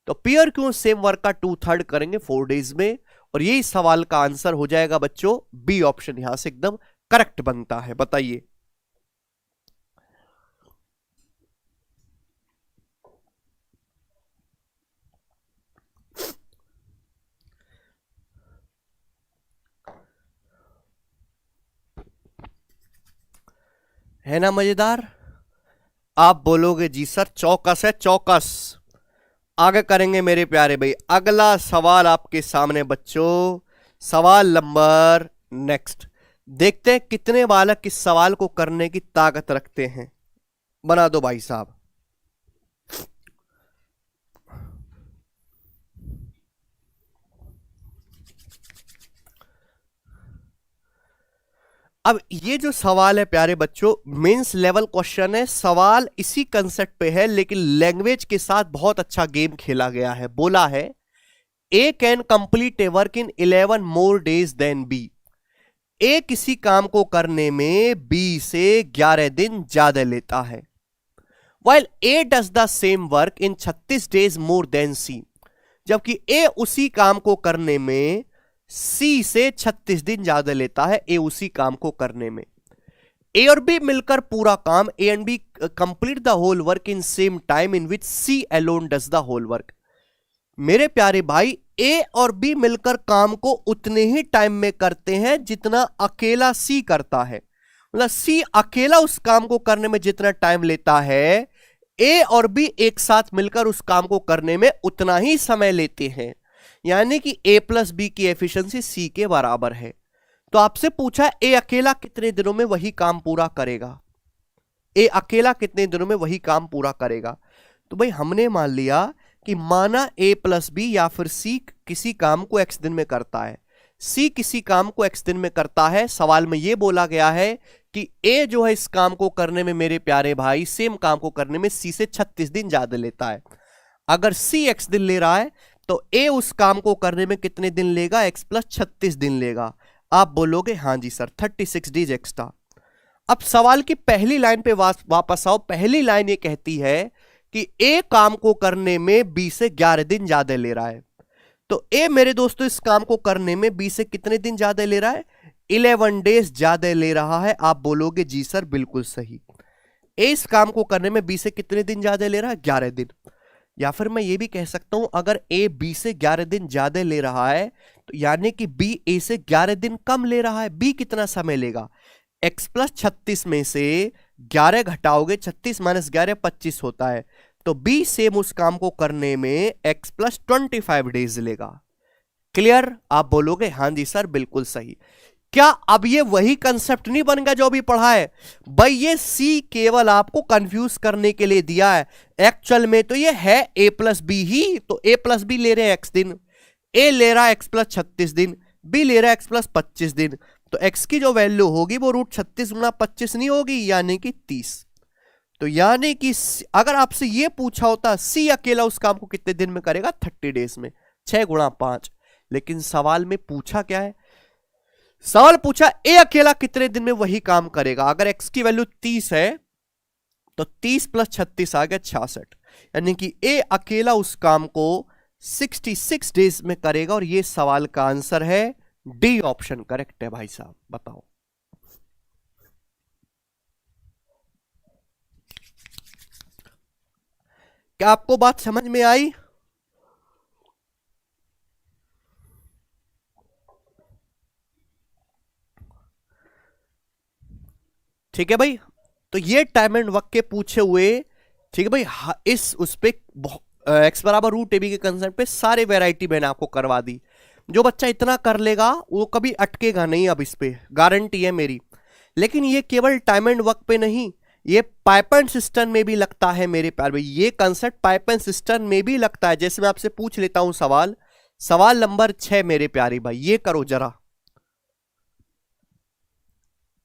तो पेयर क्यों सेम वर्क का 2/3 करेंगे 4 डेज में, और यही सवाल का आंसर हो जाएगा बच्चों बी ऑप्शन, यहां से एकदम करेक्ट बनता है। बताइए। है ना मजेदार? आप बोलोगे जी सर चौकस है, चौकस। आगे करेंगे मेरे प्यारे भाई, अगला सवाल आपके सामने बच्चों, सवाल नंबर नेक्स्ट। देखते हैं कितने बालक इस सवाल को करने की ताकत रखते हैं। बना दो भाई साहब। अब ये जो सवाल है प्यारे बच्चों, मेंस लेवल क्वेश्चन है। सवाल इसी कंसेप्ट पे है, लेकिन लैंग्वेज के साथ बहुत अच्छा गेम खेला गया है। बोला है A can complete a work in 11 more days than B. A किसी काम को करने में बी से 11 दिन ज्यादा लेता है। While A does the same work in 36 days more than C. जबकि ए उसी काम को करने में सी से 36 दिन ज्यादा लेता है। ए उसी काम को करने में, ए और बी मिलकर पूरा काम, A and B complete the whole work in same time in which C alone does the whole work. मेरे प्यारे भाई, ए और बी मिलकर काम को उतने ही टाइम में करते हैं जितना अकेला सी करता है। मतलब सी अकेला उस काम को करने में जितना टाइम लेता है, ए और बी एक साथ मिलकर उस काम को करने में उतना ही समय लेते हैं। यानी कि ए प्लस बी की एफिशिएंसी सी के बराबर है। तो आपसे पूछा ए अकेला कितने दिनों में वही काम पूरा करेगा। ए अकेला कितने दिनों में वही काम पूरा करेगा। तो भाई हमने मान लिया कि माना ए प्लस बी या फिर सी किसी काम को एक्स दिन में करता है, सी किसी काम को एक्स दिन में करता है। सवाल में यह बोला गया है कि ए जो है इस काम को करने में मेरे प्यारे भाई, सेम काम को करने में सी से 36 दिन ज्यादा लेता है। अगर सी एक्स दिन ले रहा है तो ए उस काम को करने में कितने दिन लेगा? एक्स प्लस 36 दिन लेगा। आप बोलोगे हाँ जी सर 36 डेज एक्स्ट्रा। अब सवाल की पहली लाइन पे वापस आओ। पहली लाइन ये कहती है कि ए काम को करने में बी से 11 दिन ज्यादा ले रहा है। तो ए मेरे दोस्तों इस काम को करने में बी से कितने दिन ज्यादा ले रहा है? 11 डेज ज्यादा ले रहा है। आप बोलोगे जी सर बिल्कुल सही। ए इस काम को करने में बी से कितने दिन ज्यादा ले रहा है? 11 दिन। या फिर मैं ये भी कह सकता हूं, अगर ए बी से 11 दिन ज्यादा ले रहा है तो यानी कि बी ए से 11 दिन कम ले रहा है। बी कितना समय लेगा? x प्लस 36 में से 11 घटाओगे, 36 माइनस 11 25 होता है। तो बी सेम उस काम को करने में x प्लस 25 डेज लेगा। क्लियर? आप बोलोगे हाँ जी सर बिल्कुल सही। क्या अब ये वही कंसेप्ट नहीं बन गया जो अभी पढ़ा है? भाई ये सी केवल आपको कंफ्यूज करने के लिए दिया है। एक्चुअल में तो ये है ए प्लस बी ही। तो ए प्लस बी ले रहे हैं एक्स दिन, ए ले रहा है एक्स प्लस 36 दिन, बी ले रहा है एक्स प्लस 25 दिन। तो एक्स की जो वैल्यू होगी वो रूट 36 गुना 25 नहीं होगी, यानी कि 30। तो यानी कि अगर आपसे ये पूछा होता सी अकेला उस काम को कितने दिन में करेगा? 30 डेज में, 6 गुणा 5। लेकिन सवाल में पूछा क्या है? सवाल पूछा ए अकेला कितने दिन में वही काम करेगा। अगर एक्स की वैल्यू 30 है तो 30 प्लस 36 आ गया 66। यानी कि ए अकेला उस काम को 66 डेज में करेगा। और ये सवाल का आंसर है डी ऑप्शन करेक्ट है भाई साहब। बताओ। क्या आपको बात समझ में आई? ठीक है भाई। तो ये टाइम एंड वर्क के पूछे हुए, ठीक है भाई, इस उस पे एक्स बराबर रूट ए बी के कंसेप्ट पे सारे वैरायटी मैंने आपको करवा दी। जो बच्चा इतना कर लेगा वो कभी अटकेगा नहीं। अब इस पे गारंटी है मेरी। लेकिन ये केवल टाइम एंड वर्क पे नहीं, ये पाइपलाइन सिस्टम में भी लगता है मेरे प्यारे भाई। ये कंसेप्ट पाइपलाइन सिस्टम में भी लगता है। जैसे मैं आपसे पूछ लेता हूं सवाल, सवाल नंबर 6 मेरे प्यारे भाई, ये करो जरा।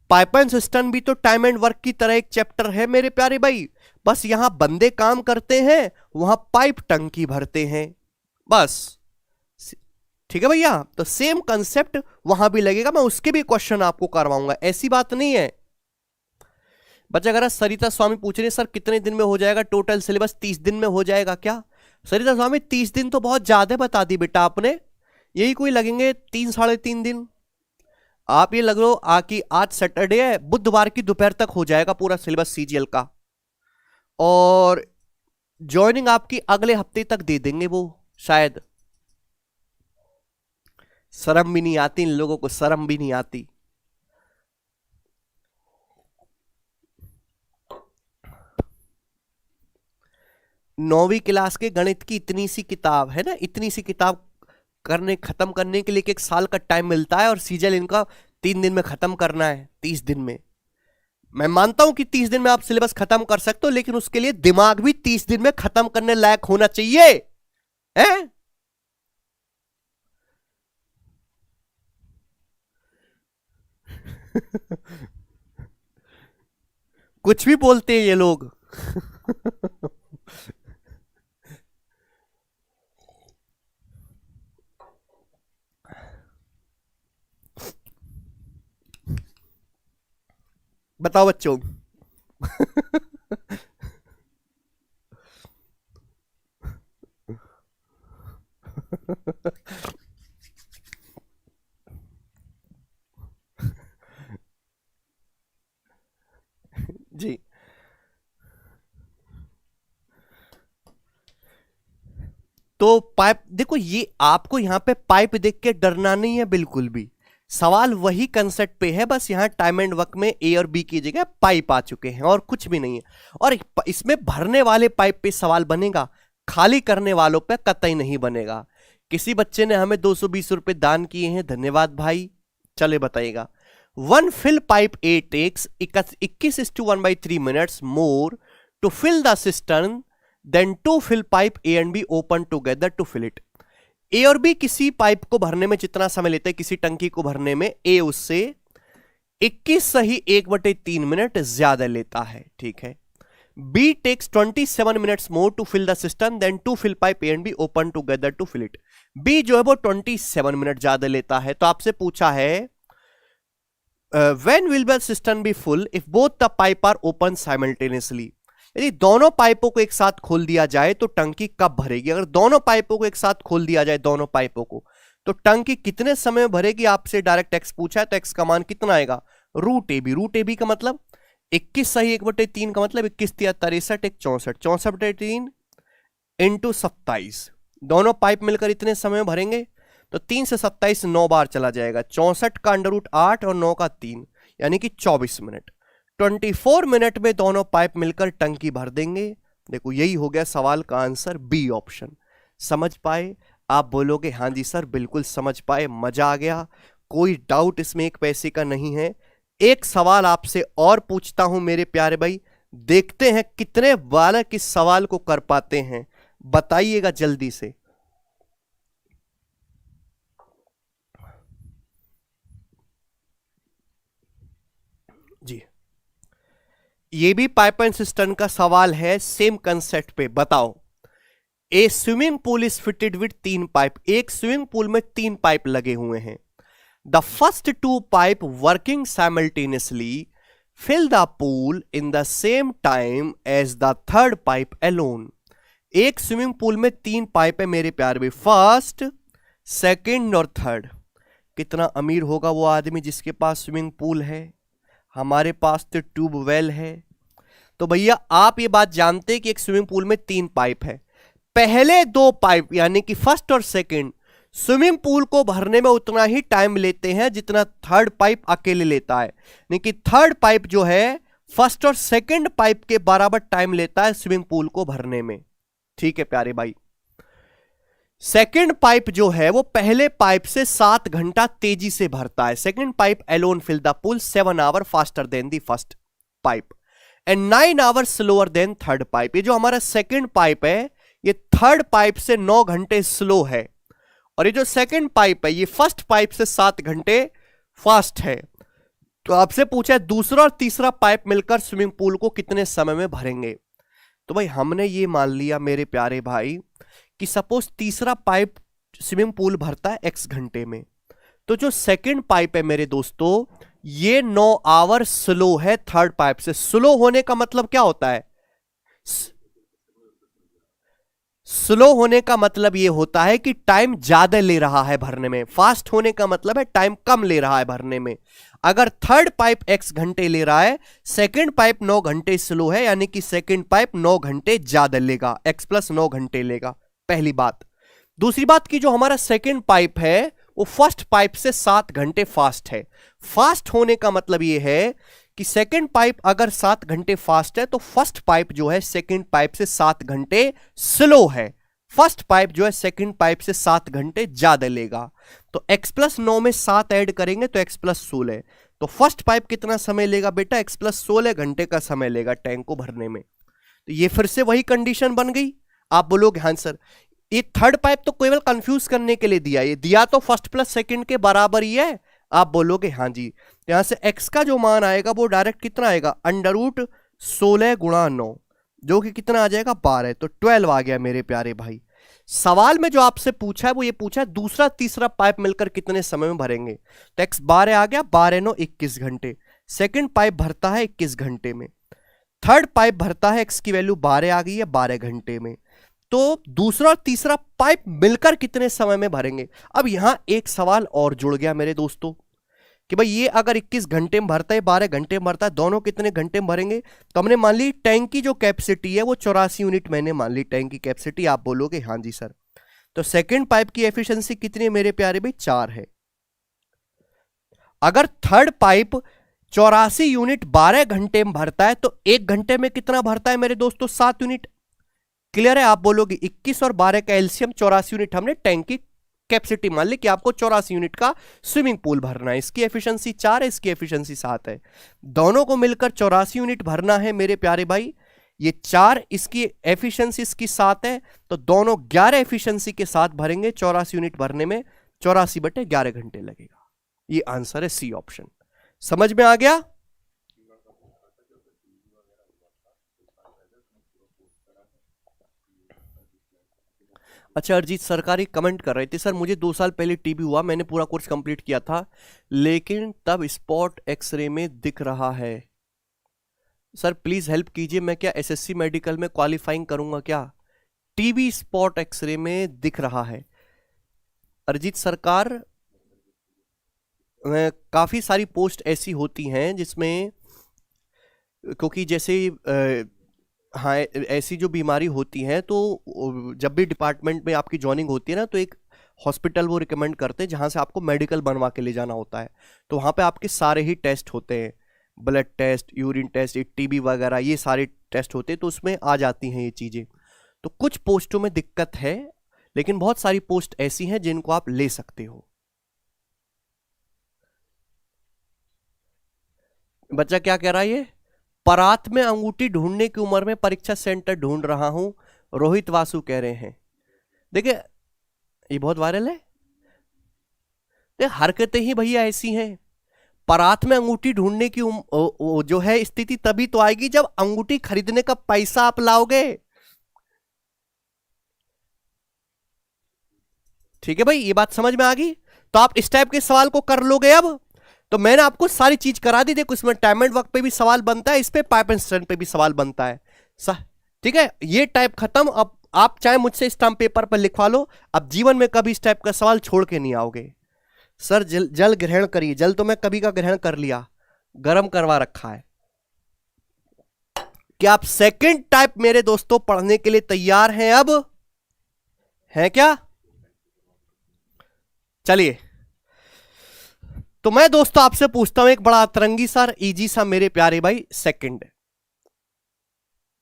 पाइपलाइन सिस्टम भी तो टाइम एंड वर्क की तरह एक चैप्टर है मेरे प्यारे भाई। बस यहां बंदे काम करते हैं, वहां पाइप टंकी भरते हैं, बस। ठीक है भैया। तो सेम कंसेप्ट वहां भी लगेगा। मैं उसके भी क्वेश्चन आपको करवाऊंगा, ऐसी बात नहीं है। बच्चा कह रहा सरिता स्वामी पूछ रही है सर कितने दिन में हो जाएगा टोटल सिलेबस? 30 दिन में हो जाएगा क्या? सरिता स्वामी 30 दिन तो बहुत ज्यादा बता दी बेटा आपने, यही कोई लगेंगे 3-3.5 दिन। आप ये लग लो कि आज सैटरडे है, बुधवार की दोपहर तक हो जाएगा पूरा सिलेबस सीजीएल का, और ज्वाइनिंग आपकी अगले हफ्ते तक दे देंगे वो शायद। शर्म भी नहीं आती इन लोगों को, शर्म भी नहीं आती। नौवीं क्लास के गणित की इतनी सी किताब है ना, इतनी सी किताब खत्म करने के लिए 1 साल का टाइम मिलता है, और सीजीएल इनका 3 दिन में खत्म करना है, 30 दिन में। मैं मानता हूं कि 30 दिन में आप सिलेबस खत्म कर सकते हो, लेकिन उसके लिए दिमाग भी 30 दिन में खत्म करने लायक होना चाहिए, है? कुछ भी बोलते हैं ये लोग। बताओ बच्चों। जी, तो पाइप देखो, ये आपको यहां पे पाइप देख के डरना नहीं है बिल्कुल भी, सवाल वही कंसेप्ट पे है, बस यहां टाइम एंड वर्क में ए और बी की जगह पाइप आ चुके हैं और कुछ भी नहीं है। और इसमें भरने वाले पाइप पे सवाल बनेगा, खाली करने वालों पे कतई नहीं बनेगा। किसी बच्चे ने हमें 220 रुपए दान किए हैं, धन्यवाद भाई। चले बताइएगा। 1 fill pipe A takes 21:1/3 minutes more to fill the cistern than 2 fill pipe A and B open together to fill it। ए और बी किसी पाइप को भरने में जितना समय लेते हैं, किसी टंकी को भरने में ए उससे 21 सही 1/3 मिनट ज्यादा लेता है, ठीक है। B takes 27 minutes more to fill the system than to fill pipe A and B open together to fill it. B जो है वो 27 मिनट ज्यादा लेता है। तो आपसे पूछा है when will the system be full if both the pipe are open simultaneously. यदि दोनों पाइपों को एक साथ खोल दिया जाए तो टंकी कब भरेगी? अगर दोनों पाइपों को एक साथ खोल दिया जाए, दोनों पाइपों को, तो टंकी कितने समय में भरेगी? आपसे डायरेक्ट एक्स पूछा है तो एक्स का मान कितना आएगा? Root A B. Root A B का मतलब 21 सही 1/3 का मतलब 21 × 63 = 64। 64/3 इंटू 27, दोनों पाइप मिलकर इतने समय में भरेंगे तो 3 से 27 9 बार चला जाएगा। 64 का √8 और 9 का 3 यानी कि 24 मिनट। 24 मिनट में दोनों पाइप मिलकर टंकी भर देंगे। देखो यही हो गया सवाल का आंसर, बी ऑप्शन। समझ पाए? आप बोलोगे हाँ जी सर बिल्कुल समझ पाए, मजा आ गया, कोई डाउट इसमें एक पैसे का नहीं है। एक सवाल आपसे और पूछता हूं मेरे प्यारे भाई, देखते हैं कितने बालक इस सवाल को कर पाते हैं, बताइएगा जल्दी से। जी, ये भी पाइप एंड सिस्टम का सवाल है, सेम कंसेप्ट पे। बताओ, a swimming pool is fitted with 3 pipe. एक स्विमिंग पूल में 3 पाइप लगे हुए हैं। The first 2 pipe working simultaneously fill the pool in the same time as the 3rd pipe alone. एक स्विमिंग पूल में 3 pipe है मेरे प्यारे भाई, फर्स्ट, सेकंड और थर्ड। कितना अमीर होगा वो आदमी जिसके पास स्विमिंग पूल है। हमारे पास तो ट्यूबवेल है। तो भैया आप ये बात जानते हैं कि एक स्विमिंग पूल में 3 पाइप है। पहले 2 पाइप यानी कि फर्स्ट और सेकंड स्विमिंग पूल को भरने में उतना ही टाइम लेते हैं जितना 3rd पाइप अकेले लेता है। यानी कि 3rd पाइप जो है फर्स्ट और सेकंड पाइप के बराबर टाइम लेता है स्विमिंग पूल को भरने में। ठीक है प्यारे भाई। सेकंड पाइप जो है वो पहले पाइप से 7 घंटा तेजी से भरता है। Second pipe alone fill the pool 7 hour faster than the first pipe and 9 hour slower than 3rd pipe. ये जो हमारा सेकंड पाइप है ये 3rd पाइप से 9 घंटे स्लो है, और ये जो सेकंड पाइप है ये फर्स्ट पाइप से 7 घंटे फास्ट है। तो आपसे पूछा है दूसरा और तीसरा पाइप मिलकर स्विमिंग पूल को कितने समय में भरेंगे। तो भाई हमने ये मान लिया मेरे प्यारे भाई कि सपोज तीसरा पाइप स्विमिंग पूल भरता है x घंटे में, तो जो सेकंड पाइप है मेरे दोस्तों ये 9 आवर स्लो है थर्ड पाइप से। स्लो होने का मतलब क्या होता है? स्लो होने का मतलब यह होता है कि टाइम ज्यादा ले रहा है भरने में। फास्ट होने का मतलब है टाइम कम ले रहा है भरने में। अगर थर्ड पाइप x घंटे ले रहा है, सेकंड पाइप 9 घंटे स्लो है, यानी कि सेकंड पाइप 9 घंटे ज्यादा लेगा, x प्लस 9 घंटे लेगा। पहली बात। दूसरी बात की जो हमारा सेकंड पाइप है वो फर्स्ट पाइप से 7 घंटे फास्ट है। फास्ट होने का मतलब यह है कि सेकंड पाइप अगर 7 घंटे फास्ट है तो फर्स्ट पाइप जो है सेकंड पाइप से 7 घंटे स्लो है। फर्स्ट पाइप जो है सेकंड पाइप से 7 घंटे ज्यादा लेगा। तो x प्लस 9 में 7 ऐड करेंगे तो x प्लस 16। तो फर्स्ट पाइप कितना समय लेगा बेटा? x प्लस 16 घंटे का समय लेगा टैंक को भरने में। तो ये फिर से वही कंडीशन बन गई। आप बोलोगे हाँ सर, ये थर्ड पाइप तो केवल कंफ्यूज करने के लिए दिया, ये दिया तो फर्स्ट प्लस सेकंड के बराबर ही है। आप बोलोगे हाँ जी। यहां से x का जो मान आएगा वो डायरेक्ट कितना आएगा? अंडर रूट 16 गुणा 9, जो कि कितना आ जाएगा? 12। तो 12 आ गया मेरे प्यारे भाई। सवाल में जो आपसे पूछा है वो ये पूछा है दूसरा तीसरा पाइप मिलकर कितने समय में भरेंगे। तो x 12 आ गया, 12 9 21 घंटे। सेकंड पाइप भरता है 21 घंटे में। थर्ड पाइप भरता है, x की वैल्यू 12 आ गई है, 12 घंटे में। तो दूसरा और तीसरा पाइप मिलकर कितने समय में भरेंगे। अब यहां एक सवाल और जुड़ गया मेरे दोस्तों कि भाई ये अगर 21 घंटे में भरता है, 12 घंटे में भरता है, दोनों कितने घंटे में भरेंगे। तो हमने मान ली टैंक की जो कैपेसिटी है वो 84 यूनिट मैंने मान ली टैंक की कैपेसिटी। आप बोलोगे हाँ जी सर। तो सेकंड पाइप की एफिशिएंसी कितनी है मेरे प्यारे भाई? 4 है। अगर थर्ड पाइप 84 यूनिट 12 घंटे में भरता है तो 1 घंटे में कितना भरता है मेरे दोस्तों? 7 यूनिट। क्लियर है? आप बोलोगे 21 और 12 का एलसीएम 84 यूनिट हमने टैंक की कैपेसिटी मान ली कि आपको 84 यूनिट का स्विमिंग पूल भरना है। इसकी एफिशिएंसी 4 है, इसकी एफिशिएंसी 7 है। दोनों को मिलकर 84 यूनिट भरना है मेरे प्यारे भाई। ये 4, इसकी एफिशिएंसी इसकी 7 है, तो दोनों 11 एफिशिएंसी के साथ भरेंगे। 84 यूनिट भरने में 84/11 घंटे लगेगा। ये आंसर है सी ऑप्शन। समझ में आ गया? अच्छा, अरिजीत सरकारी कमेंट कर रहे थे, सर मुझे 2 साल पहले टीबी हुआ, मैंने पूरा कोर्स कंप्लीट किया था, लेकिन तब स्पॉट एक्सरे में दिख रहा है। सर प्लीज हेल्प कीजिए, मैं क्या एसएससी मेडिकल में क्वालिफाइंग करूंगा क्या? टीबी स्पॉट एक्सरे में दिख रहा है। अरिजीत सरकार, काफी सारी पोस्ट ऐसी होती हैं जिसमें, क्योंकि जैसे हाँ ऐसी जो बीमारी होती है तो जब भी डिपार्टमेंट में आपकी ज्वाइनिंग होती है ना, तो एक हॉस्पिटल वो रिकमेंड करते हैं जहाँ से आपको मेडिकल बनवा के ले जाना होता है। तो वहाँ पे आपके सारे ही टेस्ट होते हैं, blood test, urine test, TB वगैरह, ये सारे टेस्ट होते हैं, तो उसमें आ जाती हैं ये चीज़ें। तो कुछ पोस्टों में दिक्कत है, लेकिन बहुत सारी पोस्ट ऐसी हैं जिनको आप ले सकते हो। बच्चा क्या कह रहा है? ये परात में अंगूठी ढूंढने की उम्र में परीक्षा सेंटर ढूंढ रहा हूं, रोहित वासु कह रहे हैं। देखिए ये बहुत वायरल है। हरकतें ही भैया ऐसी हैं। परात में अंगूठी ढूंढने की जो है स्थिति तभी तो आएगी जब अंगूठी खरीदने का पैसा आप लाओगे। ठीक है भाई, ये बात समझ में आ गई? तो आप इस टाइप के सवाल को कर लोगे। अब तो मैंने आपको सारी चीज करा दी। देखो इसमें टाइम एंड वर्क पे भी सवाल बनता है, इस पे पाइप एंड स्ट्रेंथ पे भी सवाल बनता है। ठीक है, ये टाइप खत्म। अब आप चाहे मुझसे स्टाम्प पेपर पर लिखवा लो, अब जीवन में कभी इस टाइप का सवाल छोड़ के नहीं आओगे। सर जल ग्रहण करिए। जल तो मैं कभी का ग्रहण कर लिया, गर्म करवा रखा है। क्या आप सेकंड टाइप मेरे दोस्तों पढ़ने के लिए तैयार हैं? अब है क्या? चलिए, तो मैं दोस्तों आपसे पूछता हूं एक बड़ा अतरंगी सर, इजी सा मेरे प्यारे भाई। सेकंड,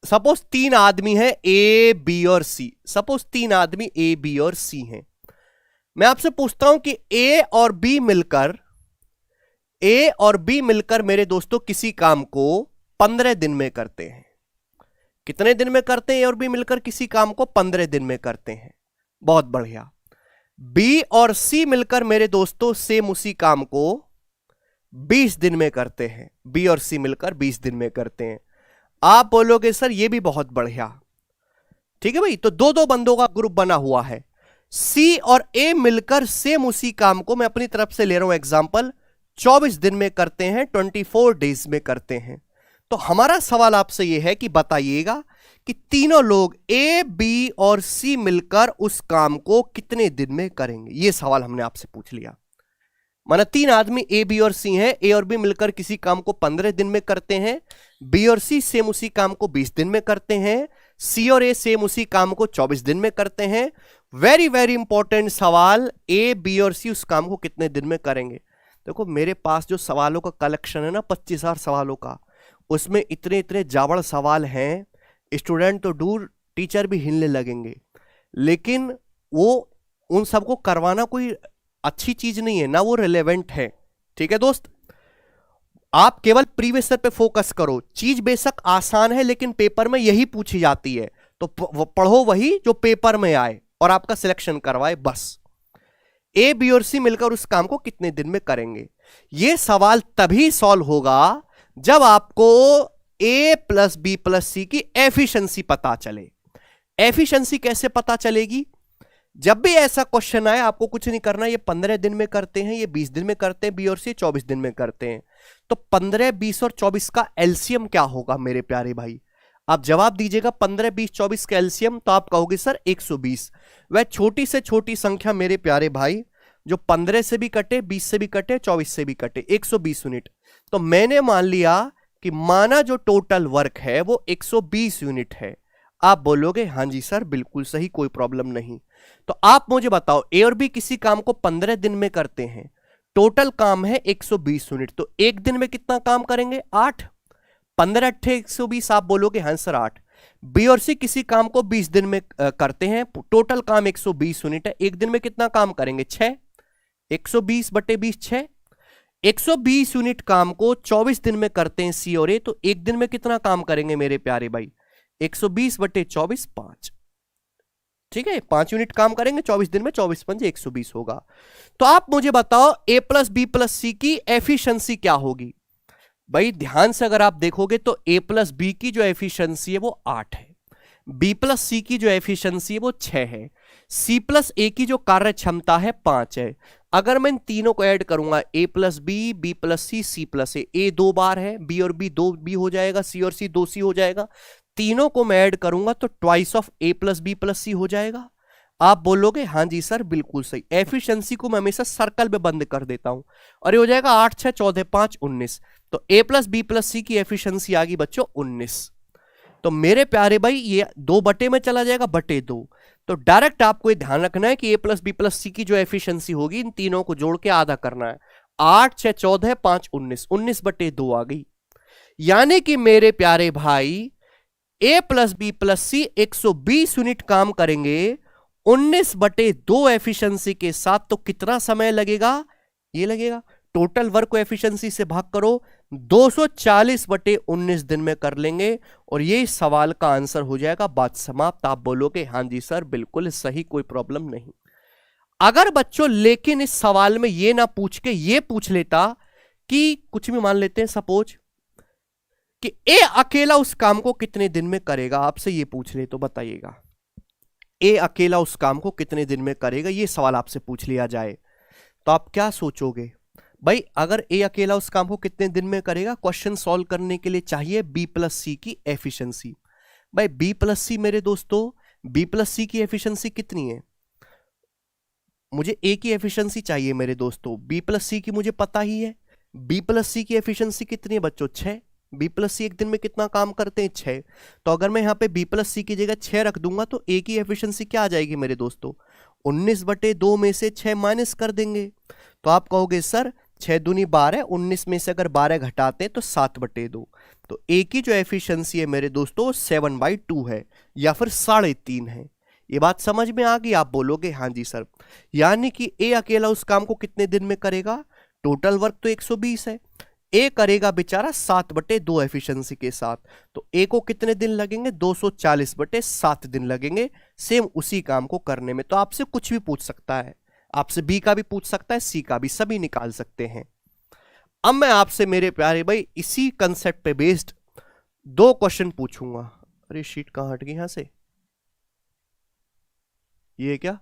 सपोज 3 आदमी हैं ए बी और सी। सपोज 3 आदमी ए बी और सी हैं। मैं आपसे पूछता हूं कि ए और बी मिलकर मेरे दोस्तों किसी काम को 15 दिन में करते हैं। कितने दिन में करते हैं? ए और बी मिलकर किसी काम को 15 दिन में करते हैं। बहुत बढ़िया। बी और सी मिलकर मेरे दोस्तों सेम उसी काम को 20 दिन में करते हैं। बी और सी मिलकर 20 दिन में करते हैं। आप बोलोगे सर ये भी बहुत बढ़िया। ठीक है भाई, तो 2-2 बंदों का ग्रुप बना हुआ है। सी और ए मिलकर सेम उसी काम को, मैं अपनी तरफ से ले रहा हूं एग्जांपल, 24 दिन में करते हैं, 24 डेज में करते हैं। तो हमारा सवाल आपसे यह है कि बताइएगा कि तीनों लोग ए, बी और सी मिलकर उस काम को कितने दिन में करेंगे। यह सवाल हमने आपसे पूछ लिया। माना तीन आदमी ए, बी और सी हैं। ए और बी मिलकर किसी काम को 15 दिन में करते हैं, बी और सी सेम उसी काम को 20 दिन में करते हैं, सी और ए सेम उसी काम को 24 दिन में करते हैं। वेरी वेरी इंपॉर्टेंट सवाल, ए, बी और सी उस काम को कितने दिन में करेंगे। देखो मेरे पास जो सवालों का कलेक्शन है ना 25,000 सवालों का, उसमें इतने इतने जावड़ सवाल हैं, स्टूडेंट तो दूर टीचर भी हिलने लगेंगे। लेकिन वो उन सबको करवाना कोई अच्छी चीज नहीं है ना, वो रिलेवेंट है। ठीक है दोस्त, आप केवल प्रीवियस ईयर पे फोकस करो। चीज बेशक आसान है लेकिन पेपर में यही पूछी जाती है, तो पढ़ो वही जो पेपर में आए और आपका सिलेक्शन करवाए बस। ए, बी और सी मिलकर उस काम को कितने दिन में करेंगे। यह सवाल तभी सॉल्व होगा जब आपको ए प्लस बी प्लस सी की एफिशिएंसी पता चले। एफिशिएंसी कैसे पता चलेगी? जब भी ऐसा क्वेश्चन आए आपको कुछ नहीं करना, ये 15 दिन में करते हैं, ये 20 दिन में करते हैं, बी और सी 24 दिन में करते हैं। तो 15, 20 और 24 का एलसीएम क्या होगा मेरे प्यारे भाई? आप जवाब दीजिएगा 15, 20, 24 का एलसीएम, तो आप कहोगे सर 120। वह छोटी से छोटी संख्या मेरे प्यारे भाई जो 15 से भी कटे, 20 से भी कटे, 24 से भी कटे, 120 यूनिट। तो मैंने मान लिया कि माना जो टोटल वर्क है वो 120 यूनिट है। आप बोलोगे हां जी सर बिल्कुल सही, कोई प्रॉब्लम नहीं। तो आप मुझे बताओ, ए और बी किसी काम को 15 दिन में करते हैं, टोटल काम है 120 यूनिट, तो एक दिन में कितना काम करेंगे? 8। 15 अट्ठे 120, आप बोलोगे हाँ सर 8। बी और सी किसी काम को 20 दिन में करते हैं, टोटल काम 120 यूनिट है, एक दिन में कितना काम करेंगे? 6। 120 बटे 20 6। 120 यूनिट काम को 24 दिन में करते हैं सी और ए, तो एक दिन में कितना काम करेंगे मेरे प्यारे भाई? 120 बटे 24 5। ठीक है, 5 यूनिट काम करेंगे 24 दिन में, 24 पंजे 120 होगा। तो आप मुझे बताओ ए प्लस बी प्लस सी की एफिशिएंसी क्या होगी? भाई ध्यान से अगर आप देखोगे तो ए प्लस बी की जो एफिशिएंसी है वो 8 है, बी प्लस सी की जो एफिशिएंसी है वो 6 है, सी प्लस ए की जो कार्य क्षमता है 5 है। अगर मैं इन तीनों को ऐड करूंगा, A plus B plus C plus A 2 बार है, बी और बी 2 बी हो जाएगा, सी और सी 2 सी हो जाएगा, तीनों को मैं ऐड करूंगा तो twice of A plus B plus C हो जाएगा। आप बोलोगे हां जी सर बिल्कुल सही। एफिशिएंसी को मैं हमेशा सर्कल में बंद कर देता हूं और ये हो जाएगा 8 6 14 5 19। तो ए प्लस बी प्लस सी की एफिशिएंसी आ गई बच्चों 19। तो मेरे प्यारे भाई ये 2 बटे में चला जाएगा बटे 2। तो डायरेक्ट आपको ये ध्यान रखना है कि ए प्लस बी प्लस सी की जो एफिशिएंसी होगी इन तीनों को जोड़ के आधा करना है। 8 6 14 5 19, 19 बटे 2 आ गई। यानी कि मेरे प्यारे भाई ए प्लस बी प्लस सी 120 यूनिट काम करेंगे 19 बटे 2 एफिशिएंसी के साथ। तो कितना समय लगेगा? ये लगेगा टोटल वर्क को एफिशिएंसी से भाग करो, 240 बटे 19 दिन में कर लेंगे और ये सवाल का आंसर हो जाएगा। बात समाप्त। आप बोलोगे हां जी सर बिल्कुल सही, कोई प्रॉब्लम नहीं। अगर बच्चों लेकिन इस सवाल में ये ना पूछ के ये पूछ लेता कि कुछ भी मान लेते हैं सपोज कि ए अकेला उस काम को कितने दिन में करेगा, आपसे ये पूछ ले तो बताइएगा ए अकेला उस काम को कितने दिन में करेगा, ये सवाल आपसे पूछ लिया जाए तो आप क्या सोचोगे? भाई अगर ए अकेला उस काम को कितने दिन में करेगा, क्वेश्चन सॉल्व करने के लिए चाहिए बी प्लस सी की एफिशिएंसी। भाई बी प्लस सी मेरे दोस्तों, बी प्लस सी की एफिशिएंसी कितनी है? मुझे ए की एफिशिएंसी चाहिए मेरे दोस्तों, बी प्लस सी की मुझे पता ही है। बी प्लस सी की एफिशिएंसी कितनी है बच्चों? 6। बी प्लस सी एक दिन में कितना काम करते हैं? 6। तो अगर मैं यहां पे बी प्लस सी की जगह 6 रख दूंगा तो ए की एफिशिएंसी क्या आ जाएगी मेरे दोस्तों? 19 बटे 2 में से 6 माइनस कर देंगे तो आप कहोगे सर 6 दूनी 12, 19 में से अगर 12 घटाते हैं तो 7 बटे 2। तो ए की जो एफिशिएंसी है मेरे दोस्तों 7/2 है या फिर 3.5 है। ये बात समझ में आ गई? आप बोलोगे हां जी सर। यानी कि ए अकेला उस काम को कितने दिन में करेगा? टोटल वर्क तो 120 है, ए करेगा बेचारा 7 बटे 2 एफिशिएंसी के साथ। तो ए को कितने दिन लगेंगे? 240 बटे 7 दिन लगेंगे सेम उसी काम को करने में। तो आपसे कुछ भी पूछ सकता है, आपसे बी का भी पूछ सकता है, सी का भी, सभी निकाल सकते हैं। अब मैं आपसे मेरे प्यारे भाई इसी कंसेप्ट पे बेस्ड 2 क्वेश्चन पूछूंगा। अरे शीट कहां हट गई यहां से? ये क्या?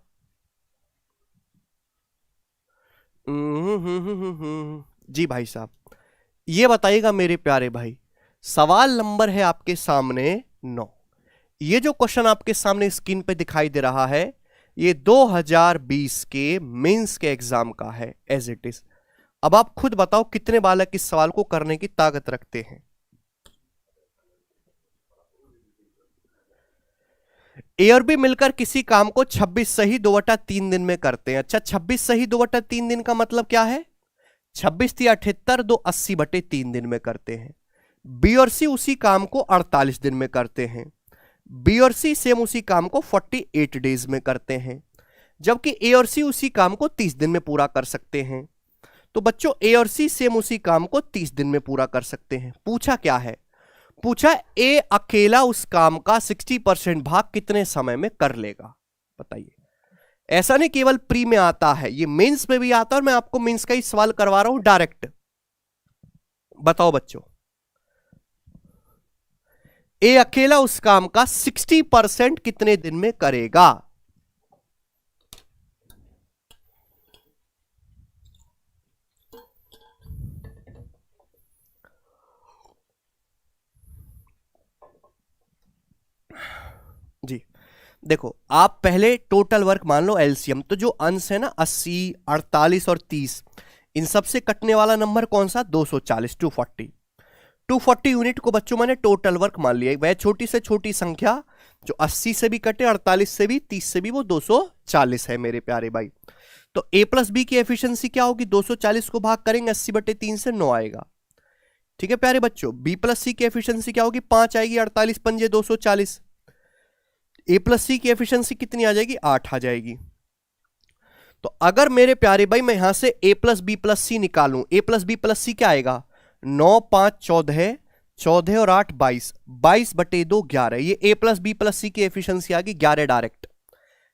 जी भाई साहब, ये बताइएगा मेरे प्यारे भाई, सवाल नंबर है आपके सामने 9। ये जो क्वेश्चन आपके सामने स्क्रीन पे दिखाई दे रहा है, ये 2020 के मेंस के एग्जाम का है एज इट इज। अब आप खुद बताओ कितने बालक इस सवाल को करने की ताकत रखते हैं। ए और बी मिलकर किसी काम को 26 सही 2/3 दिन में करते हैं। अच्छा, 26 सही 2/3 दिन का मतलब क्या है? 26 या 78, 2 80/3 दिन में करते हैं। बी और सी उसी काम को 48 दिन में करते हैं। बी और सी सेम उसी काम को 48 डेज में करते हैं, जबकि ए और सी उसी काम को 30 दिन में पूरा कर सकते हैं। तो बच्चों, ए और सी सेम उसी काम को 30 दिन में पूरा कर सकते हैं। पूछा क्या है? पूछा ए अकेला उस काम का 60% भाग कितने समय में कर लेगा, बताइए। ऐसा नहीं केवल प्री में आता है, ये मेंस में भी आता है, और मैं आपको मेंस का ही सवाल करवा रहा हूं डायरेक्ट। बताओ बच्चों, ए अकेला उस काम का 60% कितने दिन में करेगा? जी देखो, आप पहले टोटल वर्क मान लो एलसीएम, तो जो अंश है ना 80, 48 और 30, इन सब से कटने वाला नंबर कौन सा? 240, 240 यूनिट को बच्चों मैंने टोटल वर्क मान लिया। वह छोटी से छोटी संख्या जो 80 से भी कटे, 48 से भी, 30 से भी, वो 240 है मेरे प्यारे भाई। तो ए प्लस बी की एफिशिएंसी क्या होगी? 240 को भाग करेंगे 80/3 से 9 आएगा। ठीक है प्यारे बच्चों, बी प्लस सी की एफिशिएंसी क्या होगी? 5 आएगी, 48 पंजे 240। ए प्लस सी की एफिशिएंसी कितनी आ जाएगी? 8 आ जाएगी। तो अगर मेरे प्यारे भाई मैं यहां से ए प्लस बी प्लस सी निकालूं, ए प्लस बी प्लस सी क्या आएगा? 9 5 14, 14 और 8 22, 22/2 11। ये ए प्लस बी प्लस सी की एफिशिएंसी आ गई 11 डायरेक्ट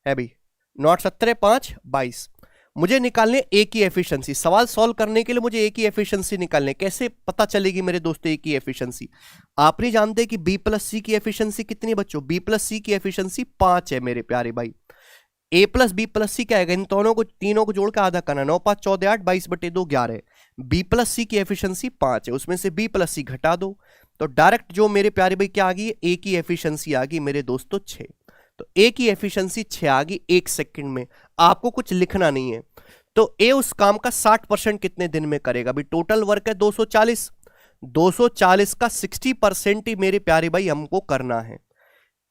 है भाई। 9 17 5 22। मुझे निकालने ए की एफिशिएंसी। सवाल सॉल्व करने के लिए मुझे ए की एफिशिएंसी निकालने। कैसे पता चलेगी मेरे दोस्तों ए की एफिशिएंसी? आप नहीं जानते कि बी प्लस सी की एफिशिएंसी कितनी है बच्चों? बी प्लस सी की एफिशिएंसी 5 है मेरे प्यारे भाई। ए प्लस बी प्लस सी क्या है? इन दोनों को, तीनों को जोड़ के आधा करना। 9 5 14 8, 22/2 11। बी प्लस सी की एफिशिएंसी 5 है, उसमें से बी प्लस सी घटा दो, तो डायरेक्ट जो मेरे प्यारे भाई क्या आ गई? ए की एफिशिएंसी आ गई मेरे दोस्तों 6। तो ए की एफिशिएंसी 6 आ गई 1 सेकंड में। आपको कुछ लिखना नहीं है। तो ए उस काम का 60% कितने दिन में करेगा? भाई टोटल वर्क है 240, 240 का 60% ही मेरे प्यारे भाई हमको करना है।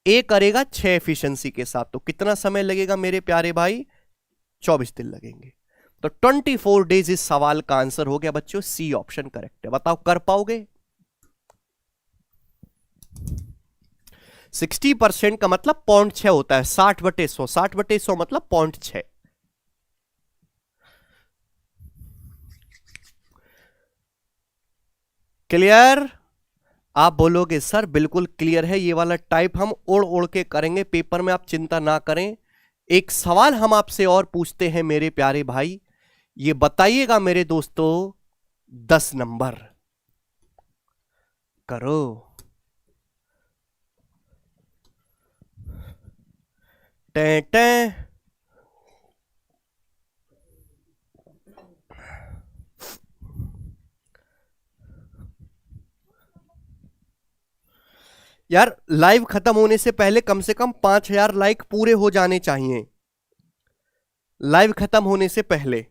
ए करेगा 6 एफिशिएंसी के साथ, तो कितना समय लगेगा मेरे प्यारे भाई? 24 दिन लगेंगे। तो 24 डेज इस सवाल का आंसर हो गया बच्चों, सी ऑप्शन करेक्ट है। बताओ कर पाओगे? 60% का मतलब 0.6 होता है। 60/100, 60/100 मतलब 0.6। क्लियर? आप बोलोगे सर बिल्कुल क्लियर है, ये वाला टाइप हम ओढ़ ओढ़ के करेंगे पेपर में, आप चिंता ना करें। एक सवाल हम आपसे और पूछते हैं मेरे प्यारे भाई, ये बताइएगा मेरे दोस्तों, 10 नंबर करो। टे टे यार, लाइव खत्म होने से पहले कम से कम 5000 लाइक पूरे हो जाने चाहिए। लाइव खत्म होने से पहले।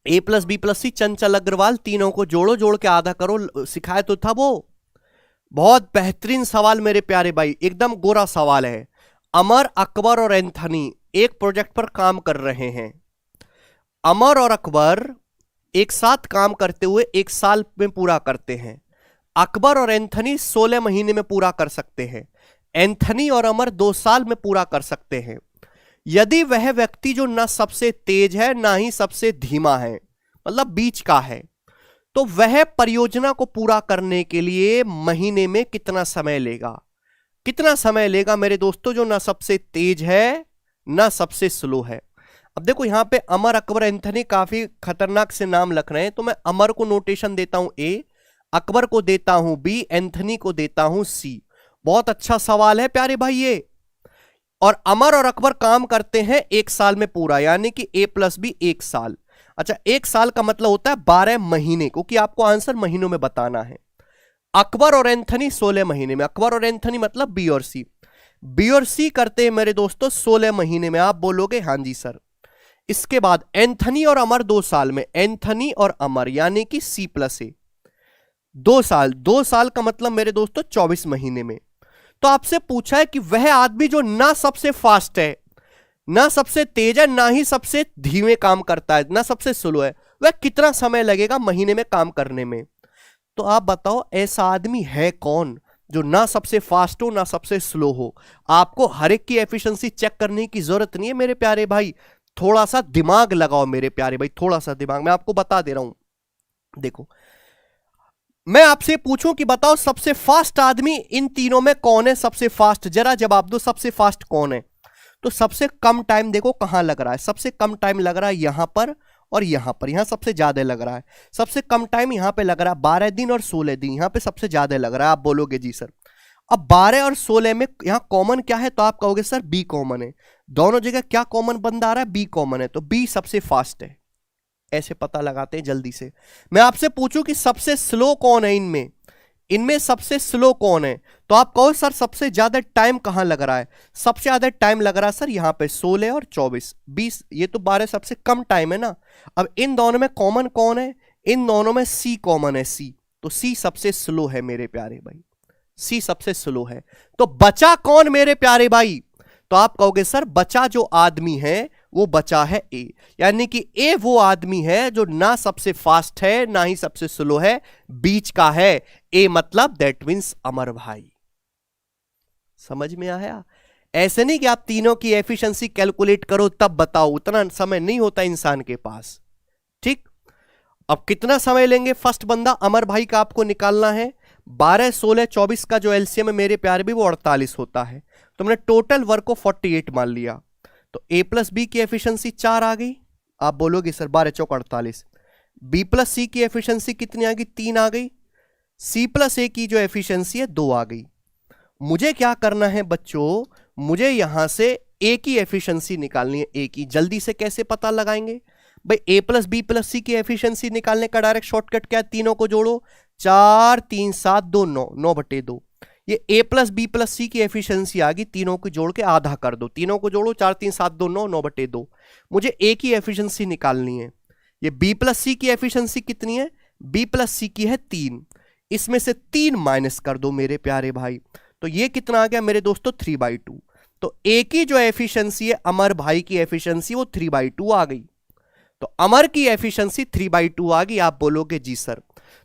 ए प्लस बी प्लस सी, चंचल अग्रवाल, तीनों को जोड़ो, जोड़ के आधा करो। सिखाया तो था वो। बहुत बेहतरीन सवाल मेरे प्यारे भाई, एकदम गोरा सवाल है। अमर, अकबर और एंथनी एक प्रोजेक्ट पर काम कर रहे हैं। अमर और अकबर एक साथ काम करते हुए 1 साल में पूरा करते हैं। अकबर और एंथनी 16 महीने में पूरा कर सकते हैं। एंथनी और अमर 2 साल में पूरा कर सकते हैं। यदि वह व्यक्ति जो ना सबसे तेज है ना ही सबसे धीमा है, मतलब बीच का है, तो वह परियोजना को पूरा करने के लिए महीने में कितना समय लेगा? कितना समय लेगा मेरे दोस्तों, जो ना सबसे तेज है ना सबसे स्लो है? अब देखो यहां पे अमर, अकबर, एंथनी काफी खतरनाक से नाम लग रहे हैं, तो मैं अमर को नोटेशन देता हूं ए, अकबर को देता हूं बी, एंथनी को देता हूं सी। बहुत अच्छा सवाल है प्यारे भाई ये। और अमर और अकबर काम करते हैं 1 साल में पूरा, यानी कि ए प्लस बी 1 साल। अच्छा, 1 साल का मतलब होता है 12 महीने, क्योंकि आपको आंसर महीनों में बताना है। अकबर और एंथनी 16 महीने में। अकबर और एंथनी मतलब बी और सी। बी और सी करते हैं मेरे दोस्तों 16 महीने में। आप बोलोगे हाँ जी सर। इसके बाद एंथनी और अमर 2 साल में। एंथनी और अमर यानी कि सी प्लस ए 2 साल। 2 साल का मतलब मेरे दोस्तों 24 महीने में। तो आपसे पूछा है कि वह आदमी जो ना सबसे फास्ट है, ना सबसे तेज है, ना ही सबसे धीमे काम करता है, ना सबसे स्लो है, वह कितना समय लगेगा महीने में काम करने में। तो आप बताओ ऐसा आदमी है कौन जो ना सबसे फास्ट हो ना सबसे स्लो हो। आपको हर एक की एफिशिएंसी चेक करने की जरूरत नहीं है मेरे प्यारे भाई। थोड़ा सा दिमाग लगाओ मेरे प्यारे भाई, थोड़ा सा दिमाग। मैं आपको बता दे रहा हूं। देखो, मैं आपसे पूछूं कि बताओ सबसे फास्ट आदमी इन तीनों में कौन है। सबसे फास्ट, जरा जवाब दो, सबसे फास्ट कौन है। तो सबसे कम टाइम देखो कहां लग रहा है। सबसे कम टाइम लग रहा है यहां पर और यहां पर। यहां सबसे ज्यादा लग रहा है। सबसे कम टाइम यहां पे लग रहा है 12 दिन और 16 दिन। यहां पे सबसे ज्यादा लग रहा है। आप बोलोगे जी सर। अब 12 और 16 में यहां कॉमन क्या है, तो आप कहोगे सर बी कॉमन है। दोनों जगह क्या कॉमन बंदा आ रहा है, बी कॉमन है, तो बी सबसे फास्ट है। ऐसे पता लगाते हैं जल्दी से। मैं आपसे पूछूं कि सबसे स्लो कौन है इनमें, इनमें सबसे स्लो कौन है, तो आप कहो सर सबसे ज्यादा टाइम कहां लग रहा है। सबसे ज्यादा टाइम लग रहा है सर यहां पे 16 और 24, 20, ये तो 12 सबसे कम टाइम है ना। अब इन दोनों में कॉमन कौन है, इन दोनों में सी कॉमन है, सी। तो सी सबसे स्लो है मेरे प्यारे भाई, सी सबसे स्लो है। तो बचा कौन मेरे प्यारे भाई, तो आप कहोगे सर बचा जो आदमी है वो बचा है ए। यानी कि ए वो आदमी है जो ना सबसे फास्ट है ना ही सबसे स्लो है, बीच का है। ए मतलब दैट मीन्स अमर भाई। समझ में आया। ऐसे नहीं कि आप तीनों की एफिशिएंसी कैलकुलेट करो तब बताओ, उतना समय नहीं होता इंसान के पास। ठीक, अब कितना समय लेंगे। फर्स्ट बंदा अमर भाई का आपको निकालना है। 12, 16, 24 का जो एलसीएम है मेरे प्यारे भी वो 48 होता है। तो हमने टोटल वर्क को 48 मान लिया। तो ए प्लस बी की एफिशिएंसी 4 आ गई। आप बोलोगे सर 12 चौक 48। बी प्लस सी की एफिशिएंसी कितनी आ गई, 3 आ गई। सी प्लस ए की जो एफिशिएंसी है 2 आ गई। मुझे क्या करना है बच्चों, मुझे यहां से ए की एफिशिएंसी निकालनी है। ए की जल्दी से कैसे पता लगाएंगे भाई, ए प्लस बी प्लस सी की एफिशिएंसी निकालने का डायरेक्ट शॉर्टकट क्या है, तीनों को जोड़ो। 4 3 7 2 9, 9/2। ये ए प्लस बी प्लस सी की एफिशिएंसी आ गई, तीनों को जोड़ के आधा कर दो। तीनों को जोड़ो, 4 3 7 2 9, 9/2। मुझे ए की एफिशिएंसी निकालनी है। ये बी प्लस सी की एफिशिएंसी कितनी है, बी प्लस सी की है 3। इसमें से 3 माइनस कर दो मेरे प्यारे भाई। तो ये कितना आ गया मेरे दोस्तों, 3/2। तो ए की जो एफिशिएंसी है, अमर भाई की एफिशिएंसी, वो 3/2 आ गई। तो अमर की एफिशिएंसी 3/2 आ गई। आप बोलोगे जी सर।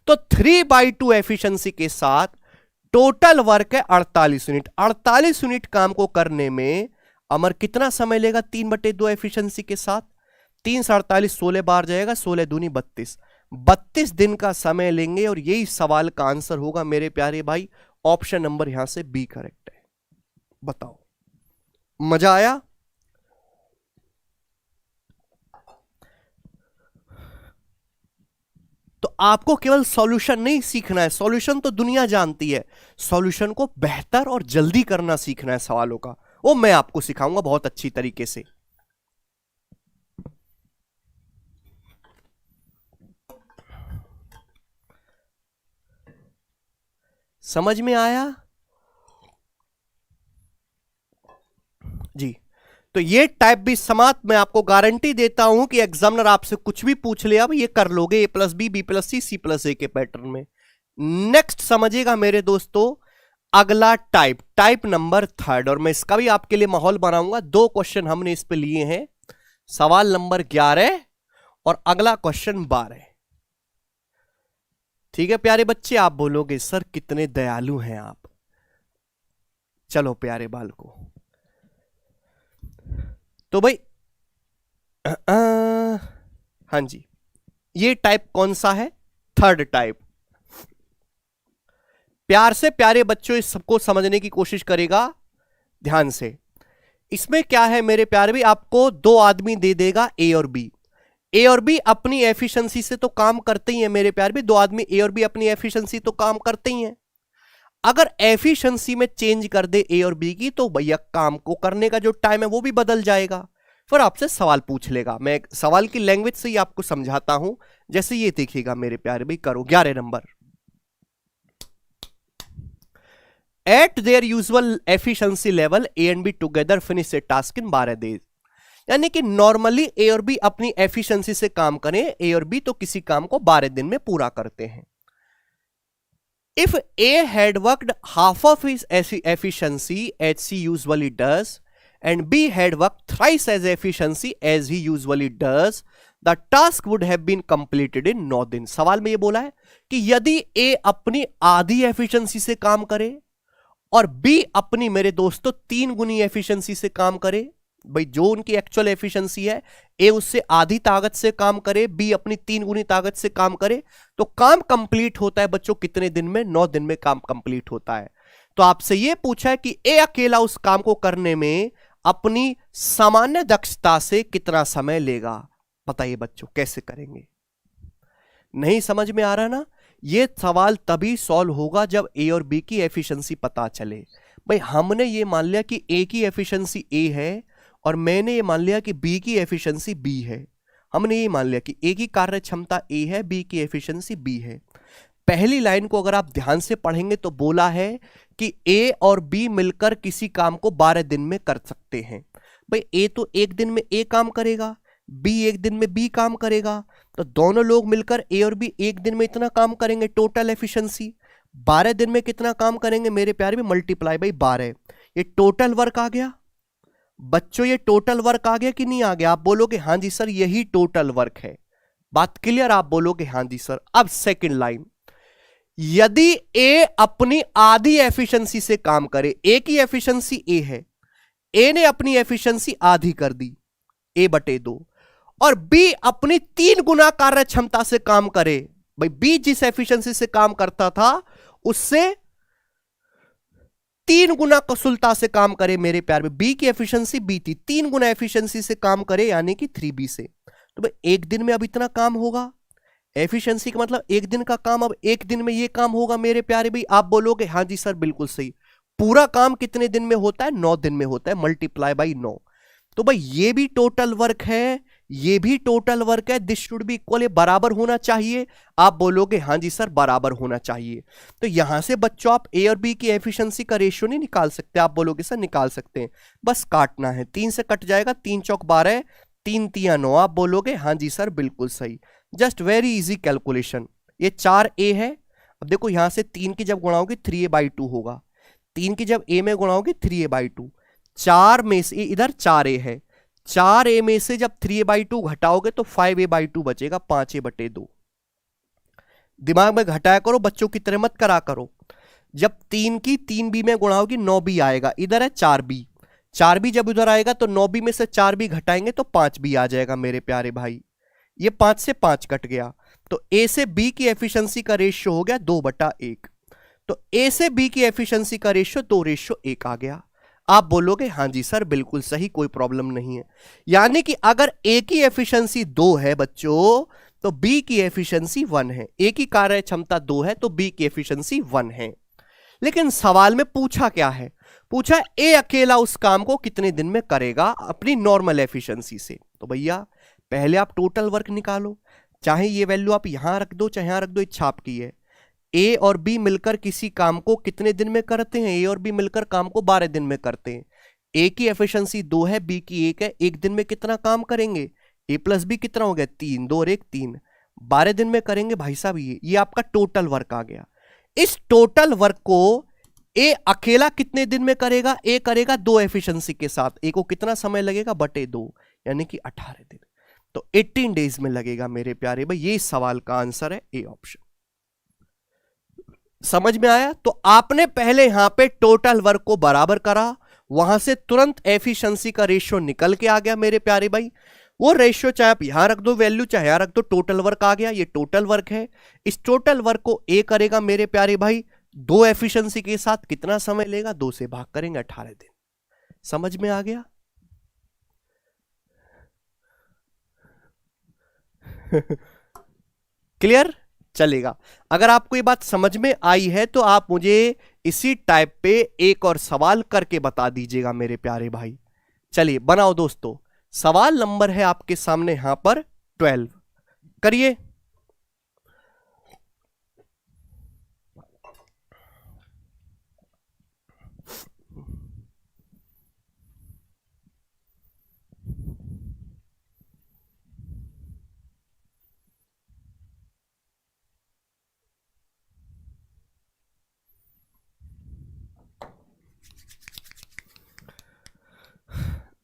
तो 3/2 एफिशिएंसी के साथ टोटल वर्क है 48 यूनिट। 48 यूनिट काम को करने में अमर कितना समय लेगा 3/2 एफिशिएंसी के साथ। 3 से 48, 16 बार जाएगा, 16 दूनी 32। 32 दिन का समय लेंगे और यही सवाल का आंसर होगा मेरे प्यारे भाई। ऑप्शन नंबर यहां से बी करेक्ट है। बताओ, मजा आया। तो आपको केवल सॉल्यूशन नहीं सीखना है, सॉल्यूशन तो दुनिया जानती है, सॉल्यूशन को बेहतर और जल्दी करना सीखना है सवालों का। वो मैं आपको सिखाऊंगा बहुत अच्छी तरीके से। समझ में आया जी। तो ये टाइप भी समाप्त। मैं आपको गारंटी देता हूं कि एग्जामिनर आपसे कुछ भी पूछ ले, अब ये कर लोगे, ए प्लस बी, बी प्लस सी, सी प्लस ए के पैटर्न में। नेक्स्ट समझिएगा मेरे दोस्तों, अगला टाइप, टाइप नंबर 3, और मैं इसका भी आपके लिए माहौल बनाऊंगा। 2 क्वेश्चन हमने इस पे लिए हैं, सवाल नंबर 11 और अगला क्वेश्चन 12। ठीक है प्यारे बच्चे। आप बोलोगे सर कितने दयालु हैं आप। चलो प्यारे बाल को, तो भाई हाँ जी, ये टाइप कौन सा है, 3rd टाइप। प्यार से प्यारे बच्चों इस सबको समझने की कोशिश करेगा ध्यान से। इसमें क्या है मेरे प्यारे भी, आपको 2 आदमी दे देगा ए और बी। ए और बी अपनी एफिशिएंसी से तो काम करते ही हैं मेरे प्यारे भी। 2 आदमी ए और बी अपनी एफिशिएंसी तो काम करते ही हैं। अगर एफिशिएंसी में चेंज कर दे ए और बी की, तो भैया काम को करने का जो टाइम है वो भी बदल जाएगा। फिर आपसे सवाल पूछ लेगा। मैं सवाल की लैंग्वेज से ही आपको समझाता हूं। जैसे ये देखिएगा मेरे प्यारे भाई, करो 11 number. Eight there usual efficiency level A and be together finish A task in 12 days. यानी कि नॉर्मली ए और बी अपनी एफिशिएंसी से काम करें, ए और बी तो किसी काम को 12 दिन में पूरा करते हैं। If A had worked half of his efficiency as he usually does and B had worked thrice as efficiency as he usually does, the task would have been completed in 9 दिन। सवाल में ये बोला है कि यदि A अपनी आधी एफिशिएंसी से काम करे और B अपनी, मेरे दोस्तों, 3 गुनी एफिशिएंसी से काम करे, भाई जो उनकी एक्चुअल एफिशिएंसी है, ए उससे आधी ताकत से काम करे, बी अपनी 3 गुनी ताकत से काम करे, तो काम कंप्लीट होता है बच्चों कितने दिन में? 9 दिन में काम कंप्लीट होता है। तो आपसे यह पूछा है कि ए अकेला उस काम को करने में अपनी सामान्य दक्षता से कितना समय लेगा। बताइए बच्चों कैसे करेंगे? नहीं समझ में आ रहा ना? यह सवाल तभी सॉल्व होगा जब ए और बी की एफिशिएंसी पता चले। भाई हमने ये मान लिया कि ए की एफिशिएंसी ए है और मैंने ये मान लिया कि बी की एफिशिएंसी बी है। हमने ये मान लिया कि ए की कार्य क्षमता ए है, बी की एफिशिएंसी बी है। पहली लाइन को अगर आप ध्यान से पढ़ेंगे तो बोला है कि ए और बी मिलकर किसी काम को 12 दिन में कर सकते हैं। भाई ए तो एक दिन में ए काम करेगा, बी एक दिन में बी काम करेगा, तो दोनों लोग मिलकर ए और बी एक दिन में इतना काम करेंगे। टोटल एफिशिएंसी 12 दिन में कितना काम करेंगे मेरे प्यारे में? Multiply by 12। ये टोटल वर्क आ गया बच्चों, ये टोटल वर्क आ गया कि नहीं आ गया? आप बोलोगे हाँ जी सर यही टोटल वर्क है। बात क्लियर? आप बोलोगे हाँ जी सर। अब सेकंड लाइन, यदि ए अपनी आधी एफिशिएंसी से काम करे, ए की एफिशिएंसी ए है, ए ने अपनी एफिशिएंसी आधी कर दी A/2, और बी अपनी 3 गुना कार्य क्षमता से काम करे। भाई बी जिस एफिशिएंसी से काम करता था उससे 3 गुना कुशलता से काम करे मेरे प्यार में। बी की एफिशिएंसी बी थी, 3 गुना एफिशिएंसी से काम करे यानी कि 3B से। तो भाई एक दिन में अब इतना काम होगा। एफिशिएंसी का मतलब एक दिन का काम, अब एक दिन में ये काम होगा मेरे प्यारे भाई। आप बोलोगे हाँ जी सर बिल्कुल सही। पूरा काम कितने दिन में होता है? 9 दिन में होता है, मल्टीप्लाई बाई 9। तो भाई ये भी टोटल वर्क है, ये भी टोटल वर्क है। दिस शुड बी इक्वल, बराबर होना चाहिए। आप बोलोगे हाँ जी सर बराबर होना चाहिए। तो यहां से बच्चों आप ए और बी की एफिशिएंसी का रेशियो नहीं निकाल सकते? आप बोलोगे सर निकाल सकते हैं, बस काटना है। 3 से कट जाएगा, 3 चौक 12, 3 तिया 9। आप बोलोगे हाँ जी सर बिल्कुल सही। Just very easy calculation. ये 4A है। अब देखो यहां से 3 की जब गुणा होगी 3A/2 होगा, 3 की जब ए में गुणा होगी 3A/2। 4 में से इधर 4A है, 4A में से जब 3A/2 घटाओगे तो 5A/2 बचेगा, 5A/2। दिमाग में घटाया करो बच्चों की तरह मत करा करो। जब 3 की 3B में गुणा होगी 9B आएगा, इधर है 4B, 4B जब उधर आएगा तो 9B में से 4B घटाएंगे तो 5B आ जाएगा मेरे प्यारे भाई। ये 5 से 5 कट गया, तो A से B की एफिशिएंसी का रेशियो हो गया 2/1। तो A से B की एफिशिएंसी का रेशियो 2:1 आ गया। आप बोलोगे हाँ जी सर बिल्कुल सही, कोई प्रॉब्लम नहीं है। यानी कि अगर A की एफिशिएंसी 2 है बच्चों तो B की एफिशिएंसी 1 है। A की कार्य क्षमता 2 है तो B की एफिशिएंसी 1 है। लेकिन सवाल में पूछा क्या है? पूछा A अकेला उस काम को कितने दिन में करेगा अपनी नॉर्मल एफिशिएंसी से। तो भैया पहले आप टोटल वर्क निकालो, चाहे ये वैल्यू आप यहां रख दो चाहे यहां रख दो, इच्छा आपकी है। ए और बी मिलकर किसी काम को कितने दिन में करते हैं? ए और बी मिलकर काम को 12 दिन में करते हैं। ए की एफिशिएंसी 2 है, बी की 1 है। एक दिन में कितना काम करेंगे? ए प्लस बी कितना हो गया? 3, 2 और 1 3। 12 दिन में करेंगे भाई साहब। ये आपका टोटल वर्क आ गया। इस टोटल वर्क को ए अकेला कितने दिन में करेगा? ए करेगा 2 एफिशिएंसी के साथ। ए को कितना समय लगेगा? /2, यानी कि 18 दिन। तो 18 डेज में लगेगा मेरे प्यारे भाई। ये सवाल का आंसर है ए ऑप्शन। समझ में आया? तो आपने पहले यहां पे टोटल वर्क को बराबर करा, वहां से तुरंत एफिशिएंसी का रेशियो निकल के आ गया मेरे प्यारे भाई। वो रेशियो चाहे आप यहां रख दो वैल्यू, चाहे यहां रख दो, टोटल वर्क आ गया। ये टोटल वर्क है। इस टोटल वर्क को ए करेगा मेरे प्यारे भाई 2 एफिशिएंसी के साथ। कितना समय लेगा? 2 से भाग करेंगे, 18 दिन। समझ में आ गया? क्लियर? चलेगा। अगर आपको ये बात समझ में आई है तो आप मुझे इसी टाइप पे एक और सवाल करके बता दीजिएगा मेरे प्यारे भाई। चलिए बनाओ दोस्तों, सवाल नंबर है आपके सामने यहां पर 12, करिए।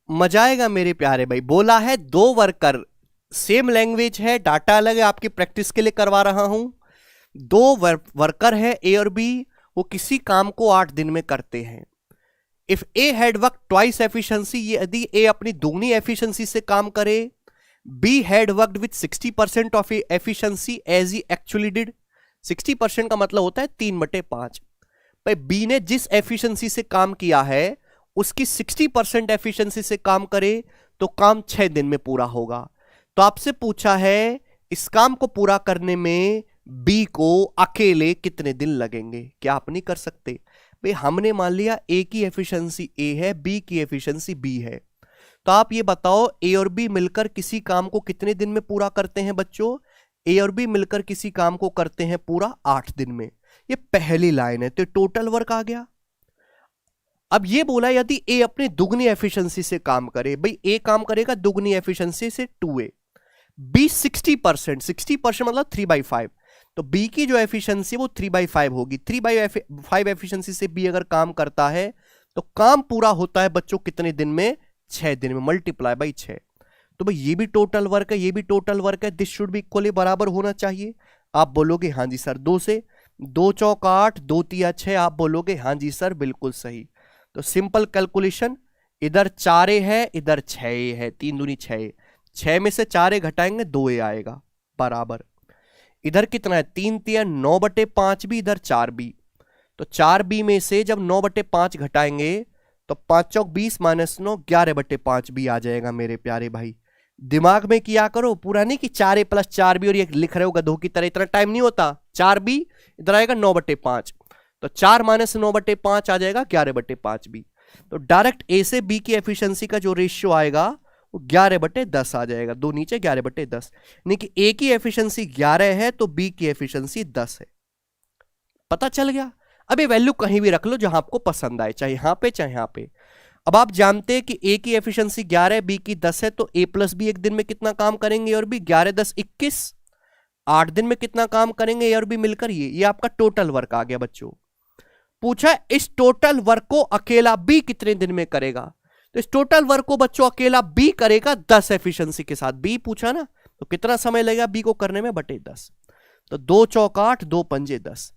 मजा आएगा मेरे प्यारे भाई। बोला है 2 वर्कर, सेम लैंग्वेज है, डाटा अलग है, आपकी प्रैक्टिस के लिए करवा रहा हूं। 2 वर्कर है ए और बी, वो किसी काम को 8 दिन में करते हैं। If A had work twice efficiency, यदि ए अपनी दुगनी एफिशिएंसी से काम करे, B had worked with 60% of efficiency as he actually did. 60% का मतलब होता है 3/5। भाई बी ने जिस एफिशिएंसी से काम किया है उसकी 60% एफिशिएंसी से काम करे तो काम 6 दिन में पूरा होगा। तो आपसे पूछा है इस काम को पूरा करने में बी को अकेले कितने दिन लगेंगे। क्या आप नहीं कर सकते? भाई हमने मान लिया ए की एफिशिएंसी ए है, बी की एफिशिएंसी बी है, तो आप ये बताओ ए और बी मिलकर किसी काम को कितने दिन में पूरा करते हैं बच्चों? ए और बी मिलकर किसी काम को करते हैं पूरा 8 दिन में। ये पहली लाइन है, तो टोटल वर्क आ गया। अब ये बोला यदि ए अपनी दुगनी एफिशिएंसी से काम करे, भाई ए काम करेगा दुगनी एफिशिएंसी से 2a, बी 60%, 60% मतलब 3/5, तो बी की जो एफिशिएंसी वो 3/5 होगी। 3/5 एफिशिएंसी से बी अगर काम करता है तो काम पूरा होता है बच्चों कितने दिन में? 6 दिन में, मल्टीप्लाई बाई 6। तो भाई ये भी टोटल वर्क है, ये भी टोटल वर्क है, दिस शुड भी इक्वली बराबर होना चाहिए। आप बोलोगे हाँ जी सर 2 से, 2 चौक 8, 2 तिया 6, आप बोलोगे हाँ जी सर बिल्कुल सही। तो सिंपल कैलकुलेशन, इधर 4a है, इधर 6a है, 3 दूनी 6a, 6 में से 4a घटाएंगे 2a आएगा बराबर। इधर कितना है? 3 तिया 9/5 भी, इधर 4b, तो 4b में से जब 9/5 घटाएंगे तो 5 चौक 20 माइनस 9, 11/5 भी आ जाएगा मेरे प्यारे भाई। दिमाग में किया करो, पूरा नहीं कि 4a + 4b और ये लिख रहे हो गधों की तरह, इतना टाइम नहीं होता। 4b इधर आएगा 9/5, तो 4 - 9/5 आ जाएगा 11/5 भी। तो डायरेक्ट ए से बी की एफिशिएंसी का जो रेशियो आएगा वो 11/10 आ जाएगा, 2 नीचे 11/10, यानी कि ए की एफिशिएंसी 11 है तो बी की एफिशिएंसी 10 है। पता चल गया? अब ये वैल्यू कहीं भी रख लो जहां आपको पसंद आए, चाहे यहां पे चाहे यहां पे। अब आप जानते हैं कि ए की एफिशिएंसी 11 है, बी की 10 है, तो ए प्लस बी एक दिन में कितना काम करेंगे और बी? 11 10 21, 8 दिन में कितना काम करेंगे ए और बी मिलकर? ये आपका टोटल वर्क आ गया बच्चों। पूछा इस टोटल वर्क को अकेला बी कितने दिन में करेगा? तो इस टोटल वर्क को बच्चों अकेला बी करेगा 10 एफिशिएंसी के साथ। बी पूछा ना, तो कितना समय लगेगा बी को करने में? बटे 10। तो 2 चौक 8, 2 पंजे 10,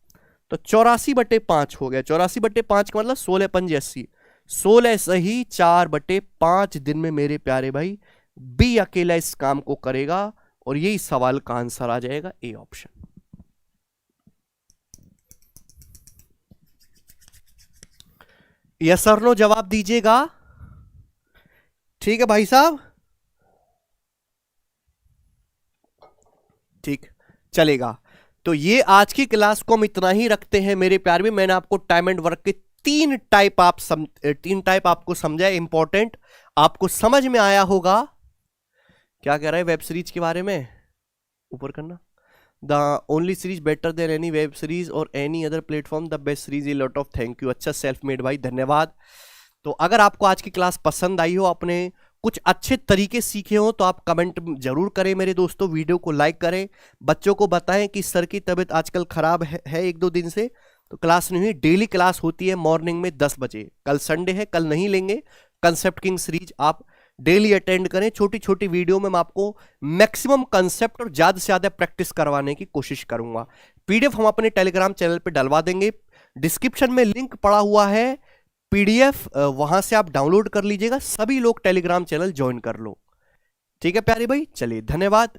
तो 84/5 हो गया। 84/5 का मतलब 16 पंजे 80, 16 सही 4/5 दिन में मेरे प्यारे भाई बी अकेला इस काम को करेगा, और यही सवाल का आंसर आ जाएगा ए ऑप्शन। यस और नो जवाब दीजिएगा। ठीक है भाई साहब, ठीक चलेगा। तो ये आज की क्लास को हम इतना ही रखते हैं मेरे प्यार में। मैंने आपको टाइम एंड वर्क के 3 टाइप आपको समझा, इंपॉर्टेंट, आपको समझ में आया होगा। क्या कह रहा है वेब सीरीज के बारे में? ऊपर करना, the only series better than any web series और any other platform, the best series, a lot of thank you. अच्छा सेल्फ मेड भाई, धन्यवाद। तो अगर आपको आज की क्लास पसंद आई हो, आपने कुछ अच्छे तरीके सीखे हो, तो आप कमेंट जरूर करें मेरे दोस्तों, वीडियो को लाइक करें, बच्चों को बताएं कि सर की तबीयत आजकल खराब है 1-2 दिन से, तो क्लास नहीं हुई। डेली क्लास होती है मॉर्निंग में 10 बजे। कल संडे है, कल नहीं लेंगे। कंसेप्ट किंग सीरीज आप डेली अटेंड करें। छोटी छोटी वीडियो में मैं आपको मैक्सिमम कंसेप्ट और ज्यादा से ज्यादा प्रैक्टिस करवाने की कोशिश करूंगा। पीडीएफ हम अपने टेलीग्राम चैनल पे डलवा देंगे, डिस्क्रिप्शन में लिंक पड़ा हुआ है पीडीएफ, वहां से आप डाउनलोड कर लीजिएगा। सभी लोग टेलीग्राम चैनल ज्वाइन कर लो। ठीक है प्यारे भाई, चलिए धन्यवाद।